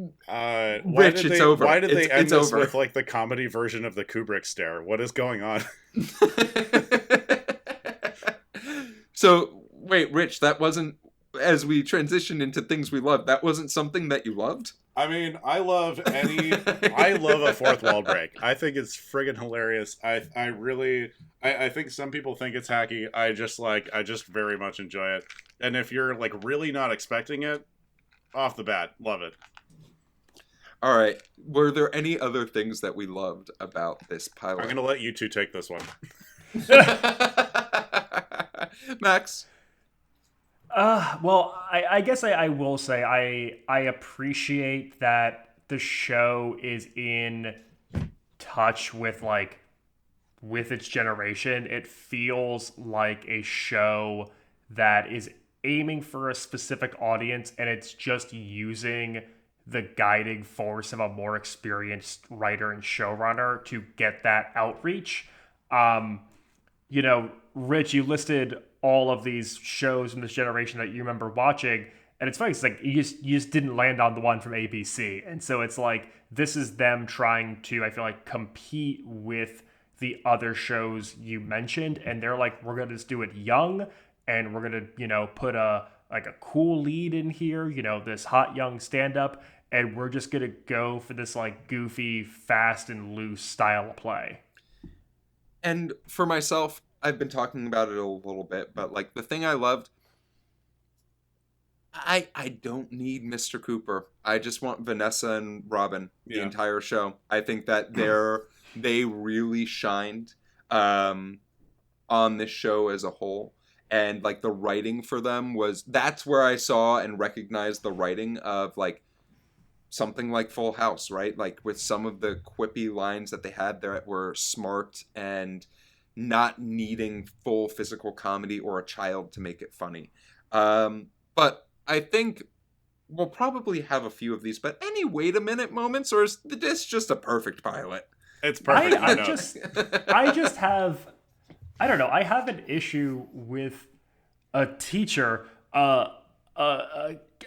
Rich, it's over. Why did they end this over. with like the comedy version of the Kubrick stare? What is going on? So, wait, Rich, that wasn't, as we transition into things we love, that wasn't something that you loved? I mean, I love a fourth wall break. I think it's friggin' hilarious. I think some people think it's hacky. I just very much enjoy it. And if you're like really not expecting it, off the bat, love it. All right. Were there any other things that we loved about this pilot? I'm going to let you two take this one. Max? Well, I guess I will say I appreciate that the show is in touch with its generation. It feels like a show that is aiming for a specific audience, and it's just using the guiding force of a more experienced writer and showrunner to get that outreach. Rich, you listed all of these shows from this generation that you remember watching, and it's funny, it's like you just didn't land on the one from ABC, and so it's like this is them trying to, I feel like, compete with the other shows you mentioned, and they're like, we're gonna just do it young, and we're gonna put a cool lead in here, this hot young stand-up, and we're just gonna go for this like goofy, fast and loose style of play. And for myself, I've been talking about it a little bit, but like the thing I loved, I don't need Mr. Cooper. I just want Vanessa and Robin the entire show. I think that they really shined on this show as a whole. And like the writing for them that's where I saw and recognized the writing of like something like Full House, right? Like with some of the quippy lines that they had there that were smart and not needing full physical comedy or a child to make it funny. But I think we'll probably have a few of these, but any wait a minute moments, or is this just a perfect pilot? It's perfect. I just have, I don't know, I have an issue with a teacher,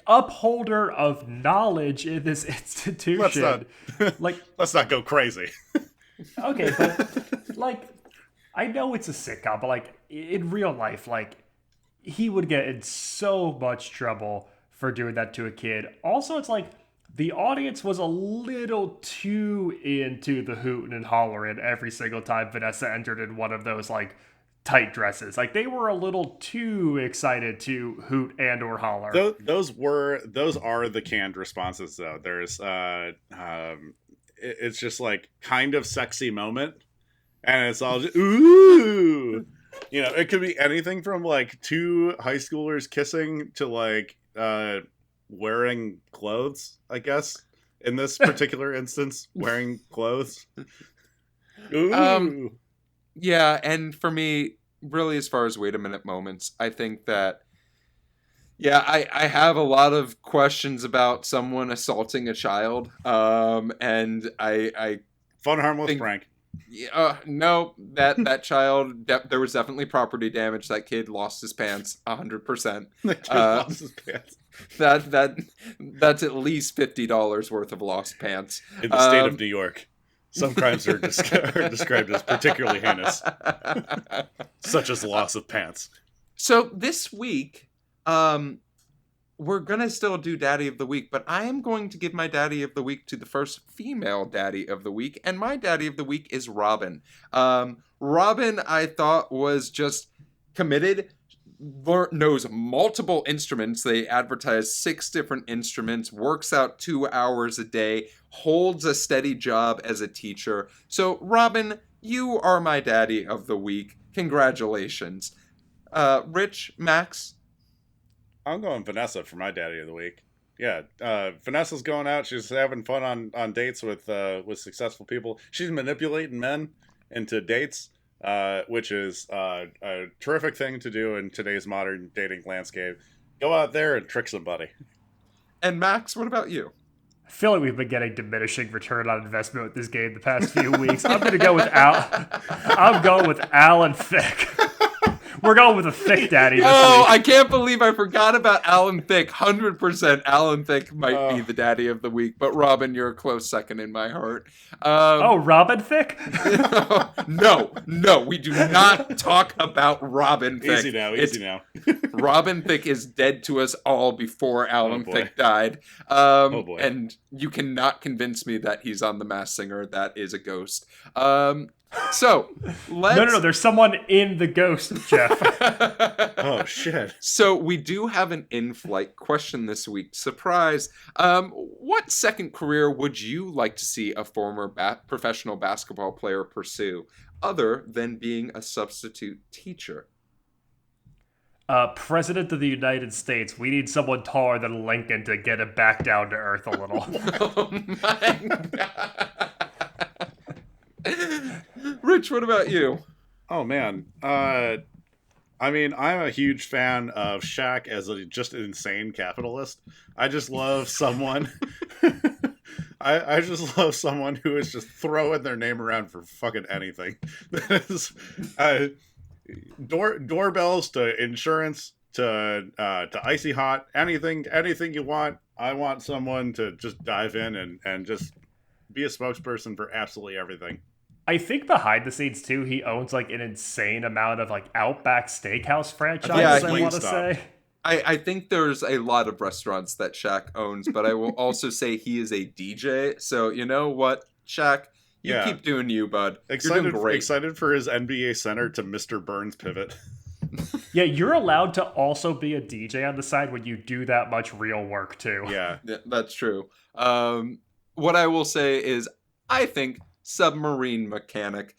upholder of knowledge in this institution. Let's not go crazy. Okay, but like, I know it's a sitcom, but like in real life, like he would get in so much trouble for doing that to a kid. Also, it's like the audience was a little too into the hootin' and hollerin' every single time Vanessa entered in one of those like tight dresses. Like they were a little too excited to hoot and or holler. Those are the canned responses though. There's it's just like kind of sexy moment, and it's all just, ooh. It could be anything from like two high schoolers kissing to like wearing clothes, I guess. In this particular instance, wearing clothes. Ooh. Yeah, and for me, really, as far as wait a minute moments, I think that, I have a lot of questions about someone assaulting a child, and I fun, harmless prank. No, that child, there was definitely property damage. That kid lost his pants 100%. The kid lost his pants. That's at least $50 worth of lost pants. In the state of New York, some crimes are described as particularly heinous, such as loss of pants. So this week, we're going to still do Daddy of the Week, but I am going to give my Daddy of the Week to the first female Daddy of the Week, and my Daddy of the Week is Robin. Robin, I thought, was just committed, knows multiple instruments. They advertise 6 different instruments, works out 2 hours a day, holds a steady job as a teacher. So, Robin, you are my Daddy of the Week. Congratulations. Rich, Max? I'm going Vanessa for my Daddy of the Week. Yeah, Vanessa's going out. She's having fun on dates with successful people. She's manipulating men into dates, which is a terrific thing to do in today's modern dating landscape. Go out there and trick somebody. And Max, what about you? I feel like we've been getting diminishing return on investment with this game the past few weeks. I'm going to go with Al. I'm going with Alan Thicke. We're going with a Thick Daddy this Oh, week. I can't believe I forgot about Alan Thicke. 100% Alan Thicke might be the daddy of the week, but Robin, you're a close second in my heart. Robin Thicke? No, we do not talk about Robin Thicke. Easy now. Robin Thicke is dead to us all before Alan Thicke died. Boy. And you cannot convince me that he's on The Masked Singer. That is a ghost. So let's... No. There's someone in the ghost, Geoff. Oh, shit. So we do have an in-flight question this week. Surprise. What second career would you like to see a former professional basketball player pursue, other than being a substitute teacher? President of the United States. We need someone taller than Lincoln to get it back down to earth a little. Oh my God. Rich, what about you? Oh, man. I mean, I'm a huge fan of Shaq as just an insane capitalist. I just love someone... I just love someone who is just throwing their name around for fucking anything. Doorbells to insurance to icy hot, anything you want. I want someone to just dive in and just be a spokesperson for absolutely everything. I think behind the scenes too, he owns like an insane amount of like Outback Steakhouse franchises. I want to say. I think there's a lot of restaurants that Shaq owns, but I will also say he is a DJ. So you know what, Shaq, you keep doing you, bud. You're doing great. Excited for his NBA center to Mr. Burns pivot. Yeah, you're allowed to also be a DJ on the side when you do that much real work too. Yeah that's true. What I will say is, I think submarine mechanic,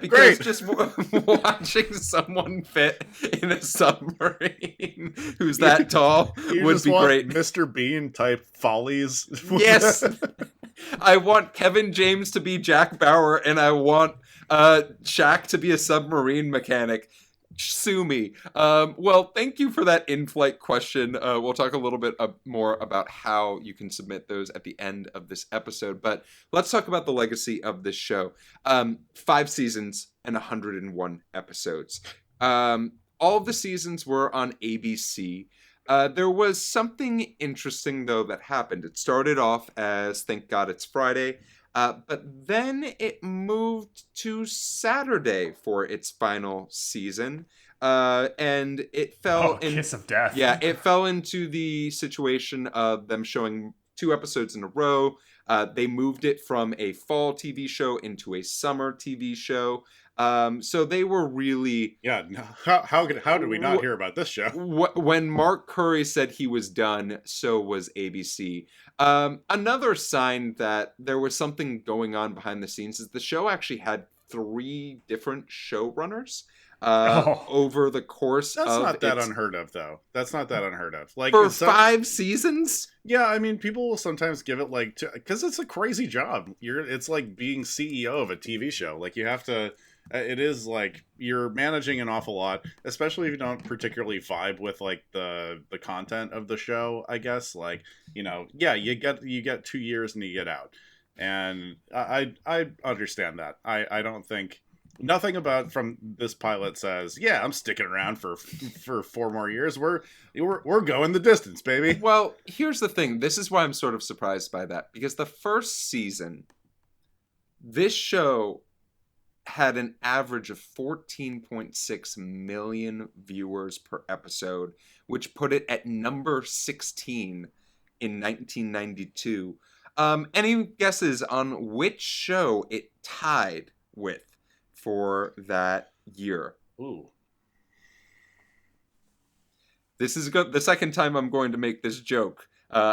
because just watching someone fit in a submarine who's that tall would be great. Mr. Bean type follies. Yes. I want Kevin James to be Jack Bauer, and I want Shaq to be a submarine mechanic. Sue me. Well, thank you for that in-flight question. We'll talk a little bit more about how you can submit those at the end of this episode. But let's talk about the legacy of this show. 5 seasons and 101 episodes. All of the seasons were on ABC. There was something interesting, though, that happened. It started off as Thank God It's Friday. But then it moved to Saturday for its final season. And it fell in... Kiss of death. Yeah, it fell into the situation of them showing 2 episodes in a row. They moved it from a fall TV show into a summer TV show. So they were really... Yeah, how did we not hear about this show? When Mark Curry said he was done, so was ABC. Another sign that there was something going on behind the scenes is the show actually had 3 different showrunners over the course of... That's not that unheard of, though. That's not that unheard of. Like, for 5 seasons? Yeah, I mean, people will sometimes give it, like... Because it's a crazy job. It's like being CEO of a TV show. Like, you have to... It is like you're managing an awful lot, especially if you don't particularly vibe with like the content of the show, I guess. Like, you know, yeah, you get 2 years and you get out. And I understand that. I don't think nothing about from this pilot says, yeah, I'm sticking around for 4 more years. We're going the distance, baby. Well, here's the thing. This is why I'm sort of surprised by that, because the first season, this show had an average of 14.6 million viewers per episode, which put it at number 16 in 1992. Any guesses on which show it tied with for that year? Ooh. This is the second time I'm going to make this joke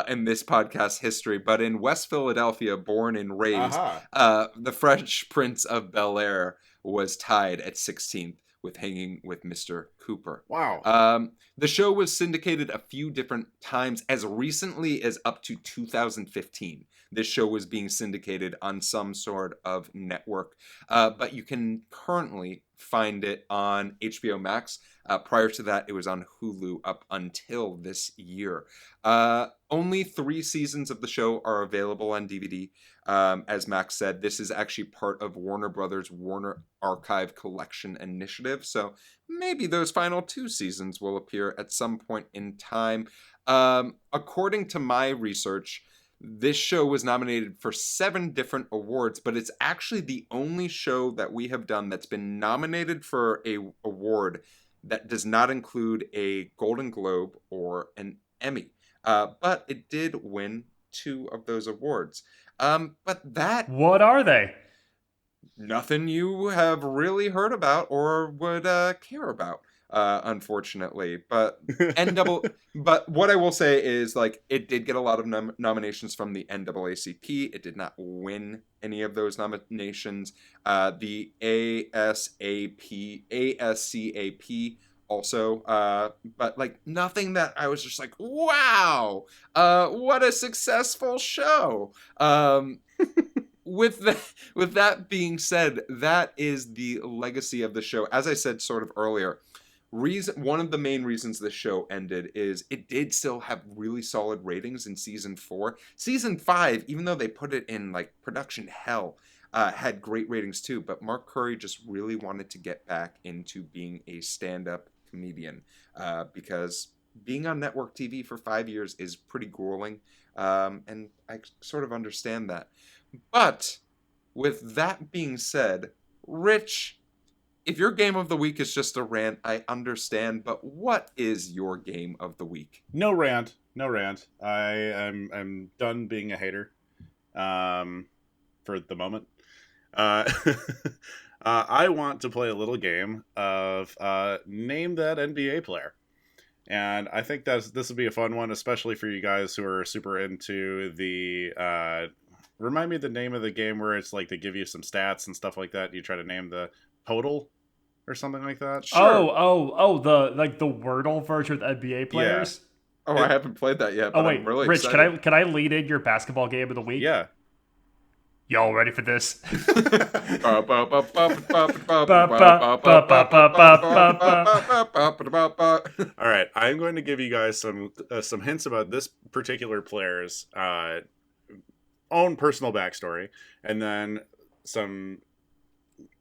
in this podcast history, but in West Philadelphia, born and raised, the Fresh Prince of Bel-Air was tied at 16th with Hanging with Mr. Cooper. Wow. The show was syndicated a few different times, as recently as up to 2015. This show was being syndicated on some sort of network, but you can currently find it on HBO Max. Prior to that, it was on Hulu up until this year. Only 3 seasons of the show are available on DVD. As Max said, this is actually part of Warner Brothers' Warner Archive Collection initiative. So maybe those final 2 seasons will appear at some point in time. According to my research, this show was nominated for 7 different awards, but it's actually the only show that we have done that's been nominated for a award that does not include a Golden Globe or an Emmy. But it did win 2 of those awards. But that... What are they? Nothing you have really heard about or would care about, unfortunately. But but what I will say is, like, it did get a lot of nominations from the NAACP. It did not win any of those nominations. The ASCAP also, but like nothing that I was just like, wow, what a successful show. With that being said, that is the legacy of the show. As I said sort of earlier, one of the main reasons the show ended is it did still have really solid ratings in season 4. Season 5, even though they put it in like production hell, had great ratings too. But Mark Curry just really wanted to get back into being a stand-up comedian, because being on network TV for 5 years is pretty grueling, and I sort of understand that. But with that being said, Rich, if your game of the week is just a rant, I understand, but what is your game of the week? No rant. I'm done being a hater, for the moment. I want to play a little game of name that NBA player. And I think this would be a fun one, especially for you guys who are super into the... remind me the name of the game where it's like they give you some stats and stuff like that. You try to name the total or something like that. Sure. The Wordle version with NBA players. Yeah. I haven't played that yet. But wait, I'm really Rich, excited. can I lead in your basketball game of the week? Yeah. Y'all ready for this? All right, I'm going to give you guys some hints about this particular player's own personal backstory, and then some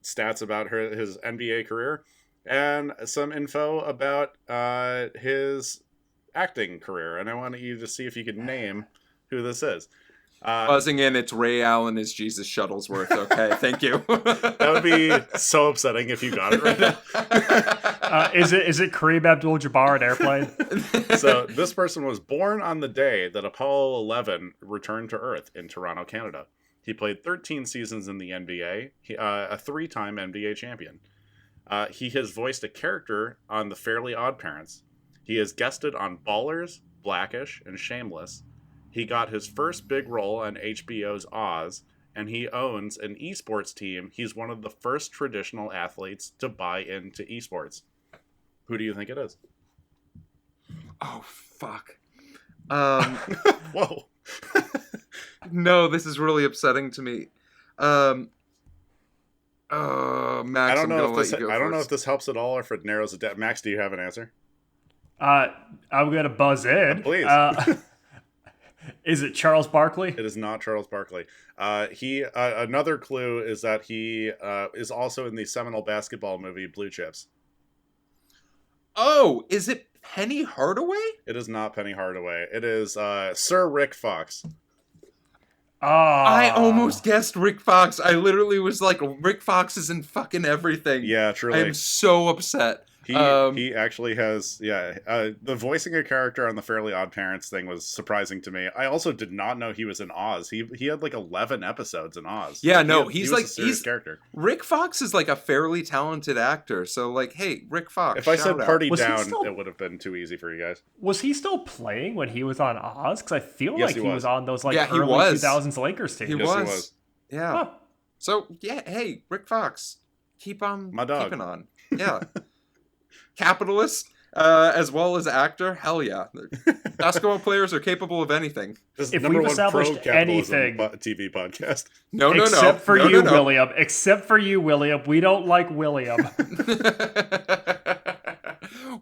stats about his NBA career, and some info about his acting career. And I want you to see if you can name who this is. Buzzing in, it's Ray Allen as Jesus Shuttlesworth. Okay, thank you. That would be so upsetting if you got it right now. Is it Kareem Abdul-Jabbar in Airplane? So this person was born on the day that Apollo 11 returned to Earth in Toronto, Canada. He played 13 seasons in the NBA, a 3-time NBA champion. He has voiced a character on The Fairly Odd Parents. He has guested on Ballers, Blackish, and Shameless. He got his first big role on HBO's Oz, and he owns an esports team. He's one of the first traditional athletes to buy into esports. Who do you think it is? Oh, fuck. Whoa. No, this is really upsetting to me. Max, I don't know if this helps at all or if it narrows it down. Max, do you have an answer? I'm gonna buzz in. Please. Is it Charles Barkley? It is not Charles Barkley. Another clue is that he is also in the seminal basketball movie Blue Chips. Oh, is it Penny Hardaway? It is not Penny Hardaway. It is Sir Rick Fox. I almost guessed Rick Fox. I literally was like, Rick Fox is in fucking everything. Yeah, truly. I am so upset. He actually has, the voicing a character on the Fairly Odd Parents thing was surprising to me. I also did not know he was in Oz. He had like 11 episodes in Oz. Yeah, he's a serious character. Rick Fox is like a fairly talented actor. So like, hey, Rick Fox. If I said Party Was he Down, still- it would have been too easy for you guys. Was he still playing when he was on Oz? Because I feel Yes, like he he was. was on those Yeah, he early was. 2000s Lakers teams. He Yes, was. Yeah. Huh. So yeah, hey, Rick Fox, keep on My dog. keeping on. Yeah. Capitalist, as well as actor, hell yeah. Basketball players are capable of anything. This is If number we've one established pro-capitalism anything- TV podcast. No. Except for No, you, no. William. Except for you, William. We don't like William.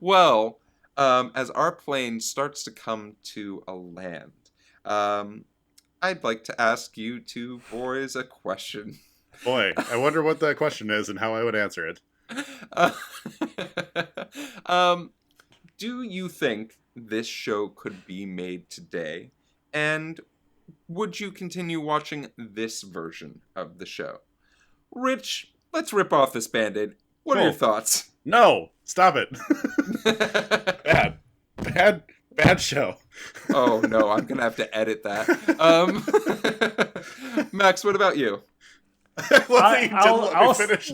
Well, as our plane starts to come to a land, I'd like to ask you two boys a question. Boy, I wonder what that question is and how I would answer it. Do you think this show could be made today? And would you continue watching this version of the show? Rich, let's rip off this Band-Aid. What are your thoughts? No, stop it. Bad show. Oh no, I'm gonna have to edit that. Max, what about you? I'll finish.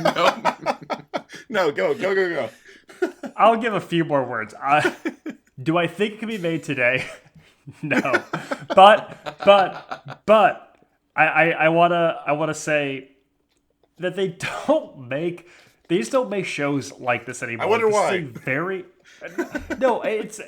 No. No, go. I'll give a few more words. Do I think it can be made today? No, but I wanna say that they just don't make shows like this anymore. I wonder why. No, it's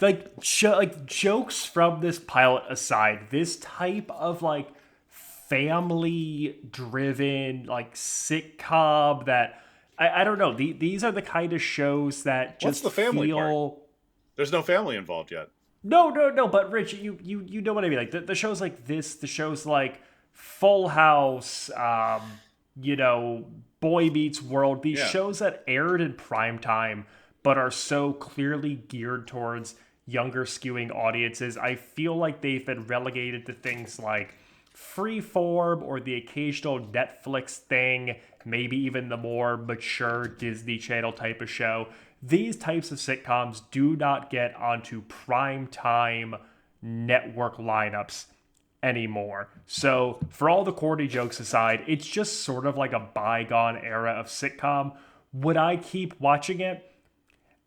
like jokes from this pilot aside, this type of like family driven like sitcom that I don't know. These are the kind of shows that just What's the family feel. part? There's no family involved yet. No. But Rich, you know what I mean. Like the shows like this, the shows like Full House, Boy Meets World. These shows that aired in prime time, but are so clearly geared towards younger skewing audiences. I feel like they've been relegated to things like Freeform or the occasional Netflix thing, maybe even the more mature Disney Channel type of show. These types of sitcoms do not get onto primetime network lineups anymore. So for all the corny jokes aside, it's just sort of like a bygone era of sitcom. Would I keep watching it?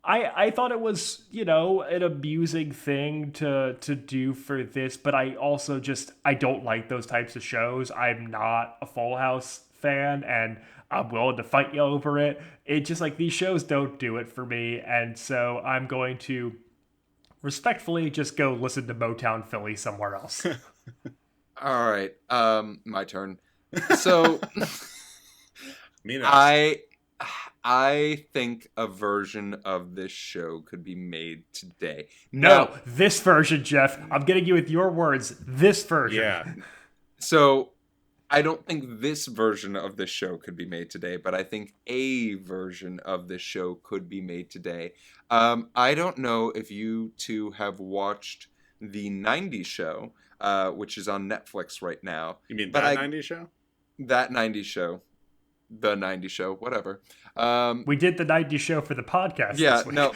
I thought it was, an amusing thing to do for this, but I also I don't like those types of shows. I'm not a Full House fan, and I'm willing to fight you over it. It just like these shows don't do it for me, and so I'm going to respectfully just go listen to Motown Philly somewhere else. All right, my turn. So I think a version of this show could be made today. No, this version, Jeff. I'm getting you with your words. This version. Yeah. So I don't think this version of this show could be made today, but I think a version of this show could be made today. I don't know if you two have watched the 90s show, which is on Netflix right now. You mean that 90s show? That 90s show. The 90s show, whatever. We did the 90s show for the podcast. Yeah, this week. no.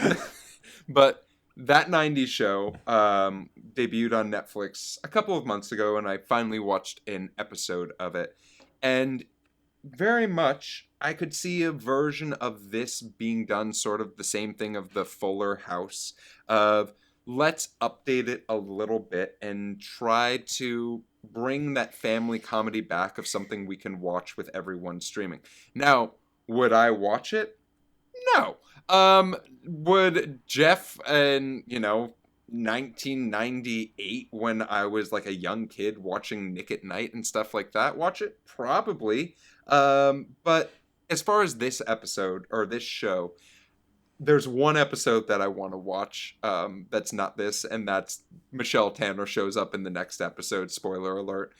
But that 90s show debuted on Netflix a couple of months ago, and I finally watched an episode of it. And very much, I could see a version of this being done sort of the same thing of the Fuller House, of let's update it a little bit and try to bring that family comedy back of something we can watch with everyone streaming. Now, would I watch it? No. Would Jeff in, 1998 when I was like a young kid watching Nick at Night and stuff like that watch it? Probably. But as far as this episode or this show, there's one episode that I want to watch that's not this, and that's Michelle Tanner shows up in the next episode. Spoiler alert.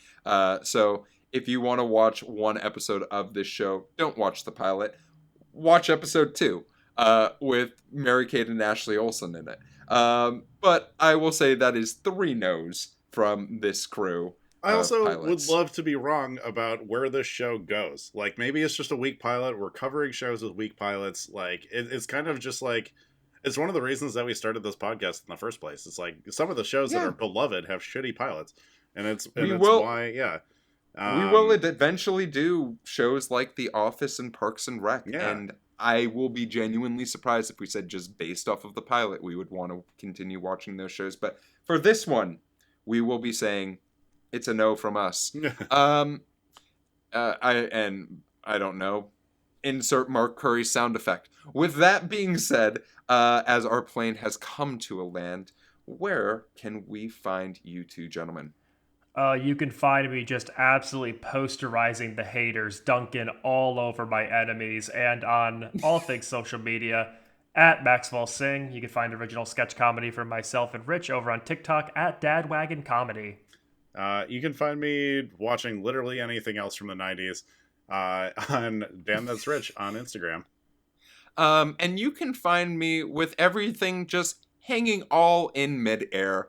So if you want to watch one episode of this show, don't watch the pilot. Watch episode 2 with Mary-Kate and Ashley Olsen in it. But I will say that is 3 no's from this crew. I also pilots. would love to be wrong about where this show goes. Like, maybe it's just a weak pilot. We're covering shows with weak pilots. Like, it's kind of just like, it's one of the reasons that we started this podcast in the first place. It's like, some of the shows that are beloved have shitty pilots. And it's why. We will eventually do shows like The Office and Parks and Rec. Yeah. And I will be genuinely surprised if we said just based off of the pilot, we would want to continue watching those shows. But for this one, we will be saying, it's a no from us. I don't know. insert Mark Curry sound effect. With that being said, as our plane has come to a land, where can we find you two gentlemen? You can find me just absolutely posterizing the haters, dunking all over my enemies, and on all things social media at Maxwell Sing. You can find original sketch comedy from myself and Rich over on TikTok at Dadwagon Comedy. You can find me watching literally anything else from the 90s on Damn That's Rich on Instagram. And you can find me with everything just hanging all in midair.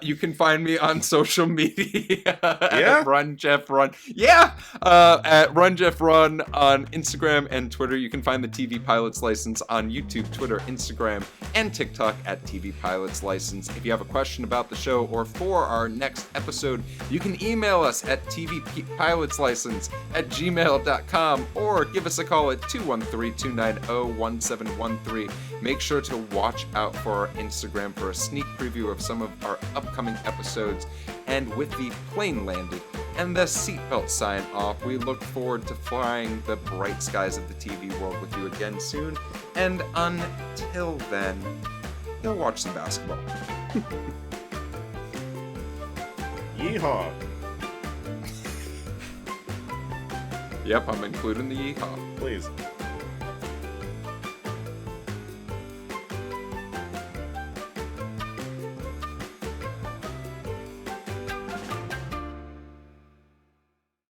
You can find me on social media at Run Jeff Run. Yeah, at Run Jeff Run on Instagram and Twitter. You can find the TV Pilots License on YouTube, Twitter, Instagram, and TikTok at TV Pilots License. If you have a question about the show or for our next episode, you can email us at tvpilotslicense@gmail.com or give us a call at 213-290-1713. Make sure to watch out for our Instagram for a sneak preview of some of our upcoming episodes. And with the plane landed and the seatbelt sign off, we look forward to flying the bright skies of the TV world with you again soon. And until then, go watch some basketball. Yeehaw! Yep, I'm including the yeehaw. Please.